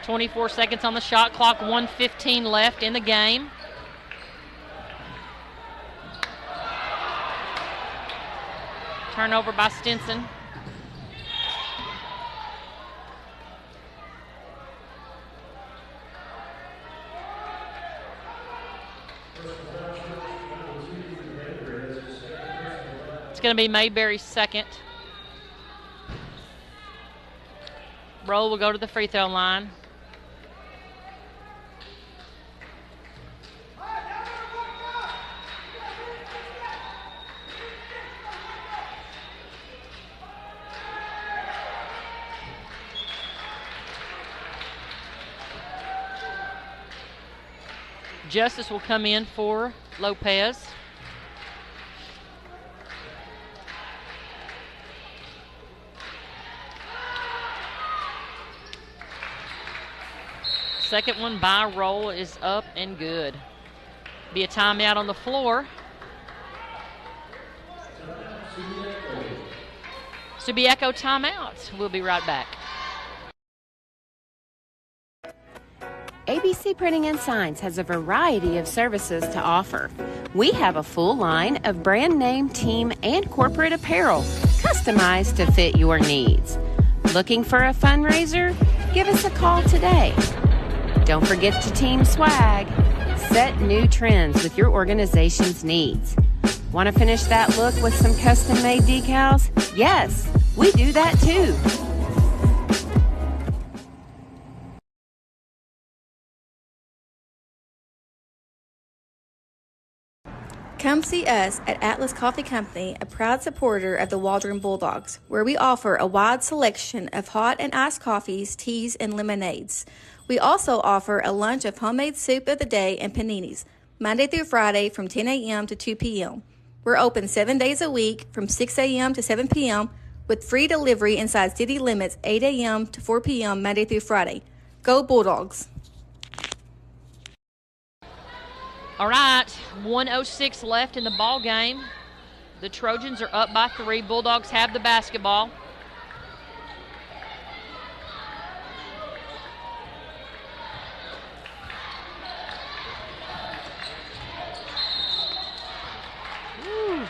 .24 seconds on the shot clock, 1:15 left in the game. Turnover by Stinson. It's going to be Mayberry's second. Roll will go to the free throw line. Justice will come in for Lopez. Second one by Roll is up and good. Be a timeout on the floor. Subiaco timeout. We'll be right back. ABC Printing and Signs has a variety of services to offer. We have a full line of brand name, team, and corporate apparel customized to fit your needs. Looking for a fundraiser? Give us a call today. Don't forget to team swag. Set new trends with your organization's needs. Want to finish that look with some custom-made decals? Yes, we do that too. Come see us at Atlas Coffee Company, a proud supporter of the Waldron Bulldogs, where we offer a wide selection of hot and iced coffees, teas, and lemonades. We also offer a lunch of homemade soup of the day and paninis, Monday through Friday from 10 a.m. to 2 p.m. We're open 7 days a week from 6 a.m. to 7 p.m. with free delivery inside city limits 8 a.m. to 4 p.m. Monday through Friday. Go Bulldogs! All right, 1:06 left in the ball game. The Trojans are up by 3. Bulldogs have the basketball. Woo.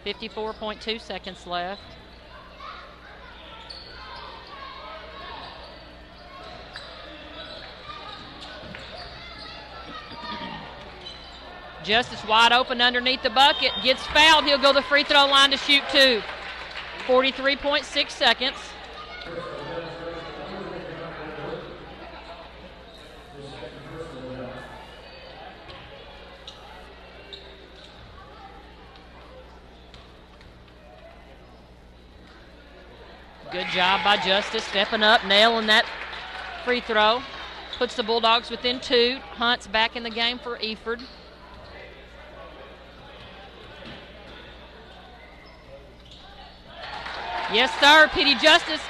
.2 seconds left. Justice wide open underneath the bucket. Gets fouled. He'll go to the free throw line to shoot 2. 43.6 seconds. Good job by Justice, stepping up, nailing that free throw. Puts the Bulldogs within 2. Hunt's back in the game for Eford. Yes, sir, Petey Justice.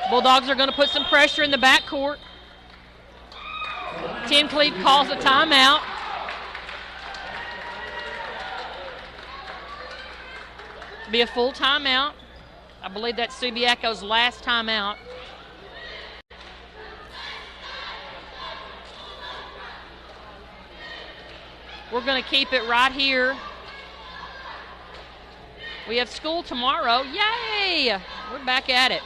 Bulldogs are going to put some pressure in the backcourt. Tim Cleve calls a timeout. Be a full timeout. I believe that's Subiaco's last timeout. We're going to keep it right here. We have school tomorrow. Yay! We're back at it.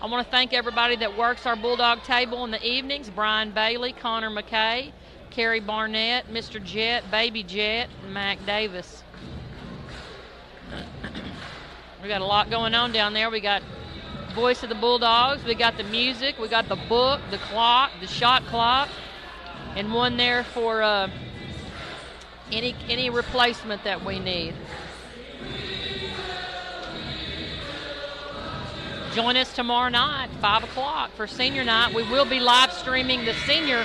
I want to thank everybody that works our Bulldog table in the evenings. Brian Bailey, Connor McKay, Carrie Barnett, Mr. Jet, Baby Jet, and Mac Davis. We got a lot going on down there. We got Voice of the Bulldogs. We got the music. We got the book, the clock, the shot clock, and one there for any replacement that we need. Join us tomorrow night, 5 o'clock, for senior night. We will be live streaming the senior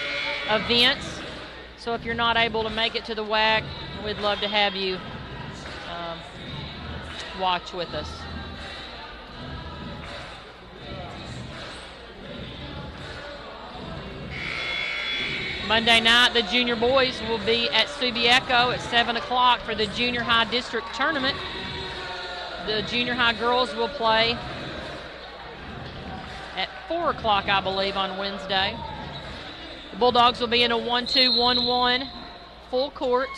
events. So if you're not able to make it to the WAC, we'd love to have you watch with us. Monday night, the junior boys will be at Subiaco at 7 o'clock for the junior high district tournament. The junior high girls will play at 4 o'clock, I believe, on Wednesday. The Bulldogs will be in a 1-2-1-1 full court.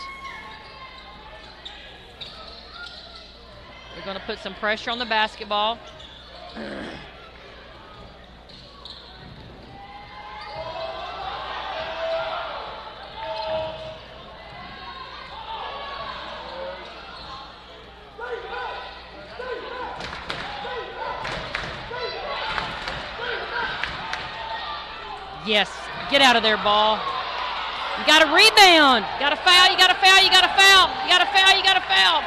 They're going to put some pressure on the basketball. Yes, get out of there, ball. You got to rebound. You got to foul, you got to foul, you got to foul. You got to foul, you got to foul.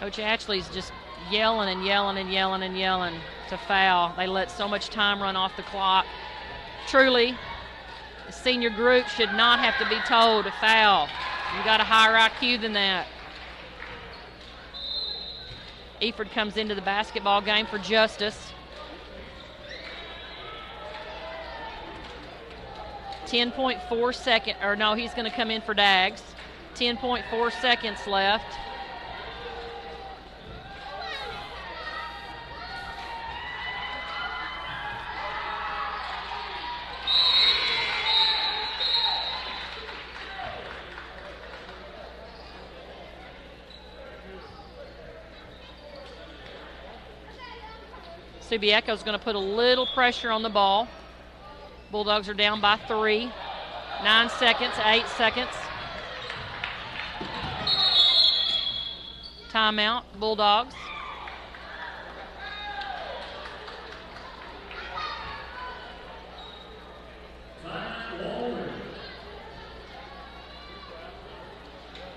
Coach Ashley's just yelling and yelling and yelling and yelling to foul. They let so much time run off the clock. Truly, the senior group should not have to be told to foul. You got a higher IQ than that. Eford comes into the basketball game for Justice. 10.4 seconds, or no, he's going to come in for Dags. 10.4 seconds left. Subiaco's going to put a little pressure on the ball. Bulldogs are down by 3. 9 seconds, 8 seconds. Timeout, Bulldogs.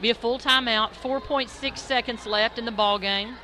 Be a full timeout. 4.6 seconds left in the ball game.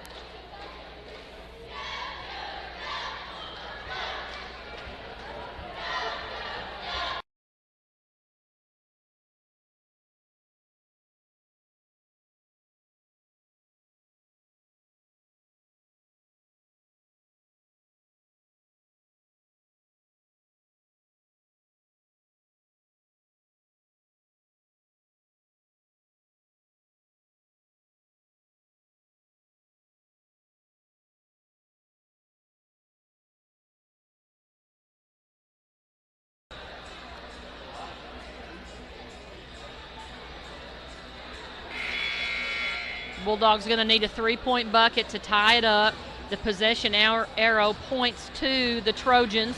Bulldogs going to need a 3-point bucket to tie it up. The possession arrow points to the Trojans.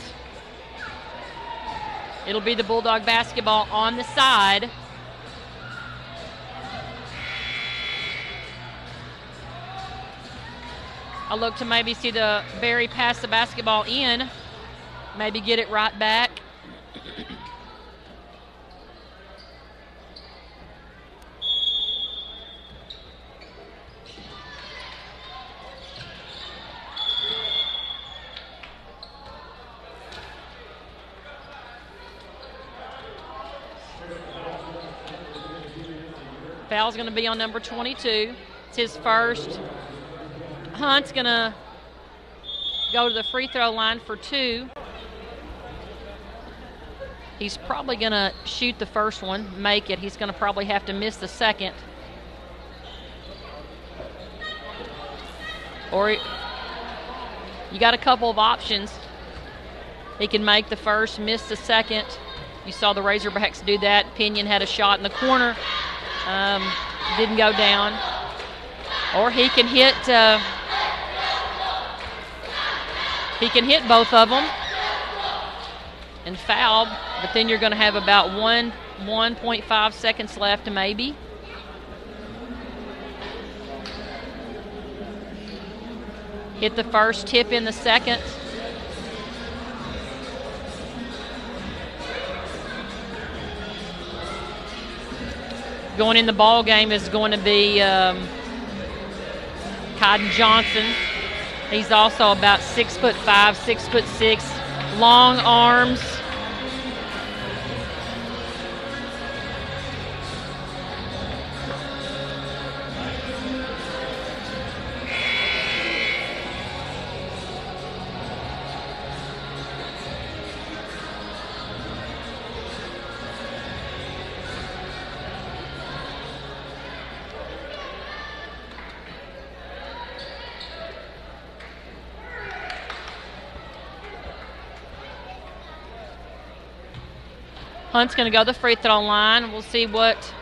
It'll be the Bulldog basketball on the side. I look to maybe see the Berry pass the basketball in, maybe get it right back. Foul's going to be on number 22. It's his first. Hunt's going to go to the free throw line for 2. He's probably going to shoot the first one, make it. He's going to probably have to miss the second. Or you got a couple of options. He can make the first, miss the second. You saw the Razorbacks do that. Pinion had a shot in the corner. Didn't go down. Or he can hit both of them and foul, but then you're going to have about 1.5 seconds left maybe. Hit the first, tip in the second. Going in the ball game is going to be Cotton Johnson. He's also about 6'5", 6'6", long arms. Hunt's going to go to the free throw line. We'll see what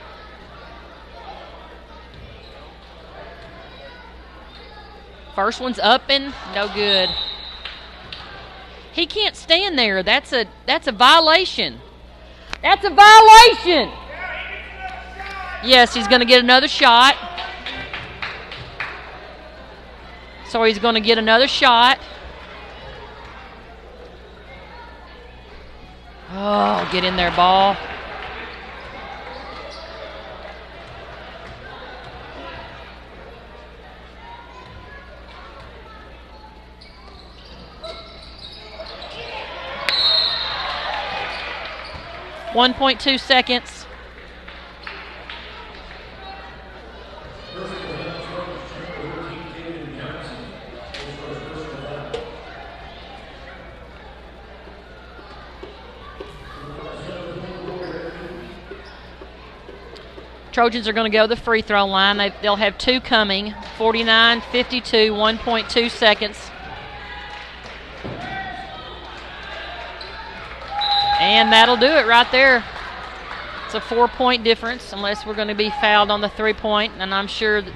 first one's up and no good. He can't stand there. That's a violation. That's a violation. Yes, he's going to get another shot. So he's going to get another shot. Oh, get in there, ball. .2 seconds. Trojans are going to go to the free throw line. They'll have two coming. 49-52, 1.2 seconds. And that'll do it right there. It's a 4-point difference unless we're going to be fouled on the three-point. And I'm sure that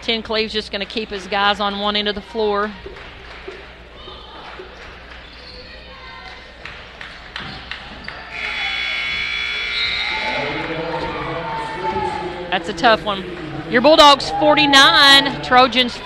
Tencleave's just going to keep his guys on one end of the floor. That's a tough one. Your Bulldogs 49, Trojans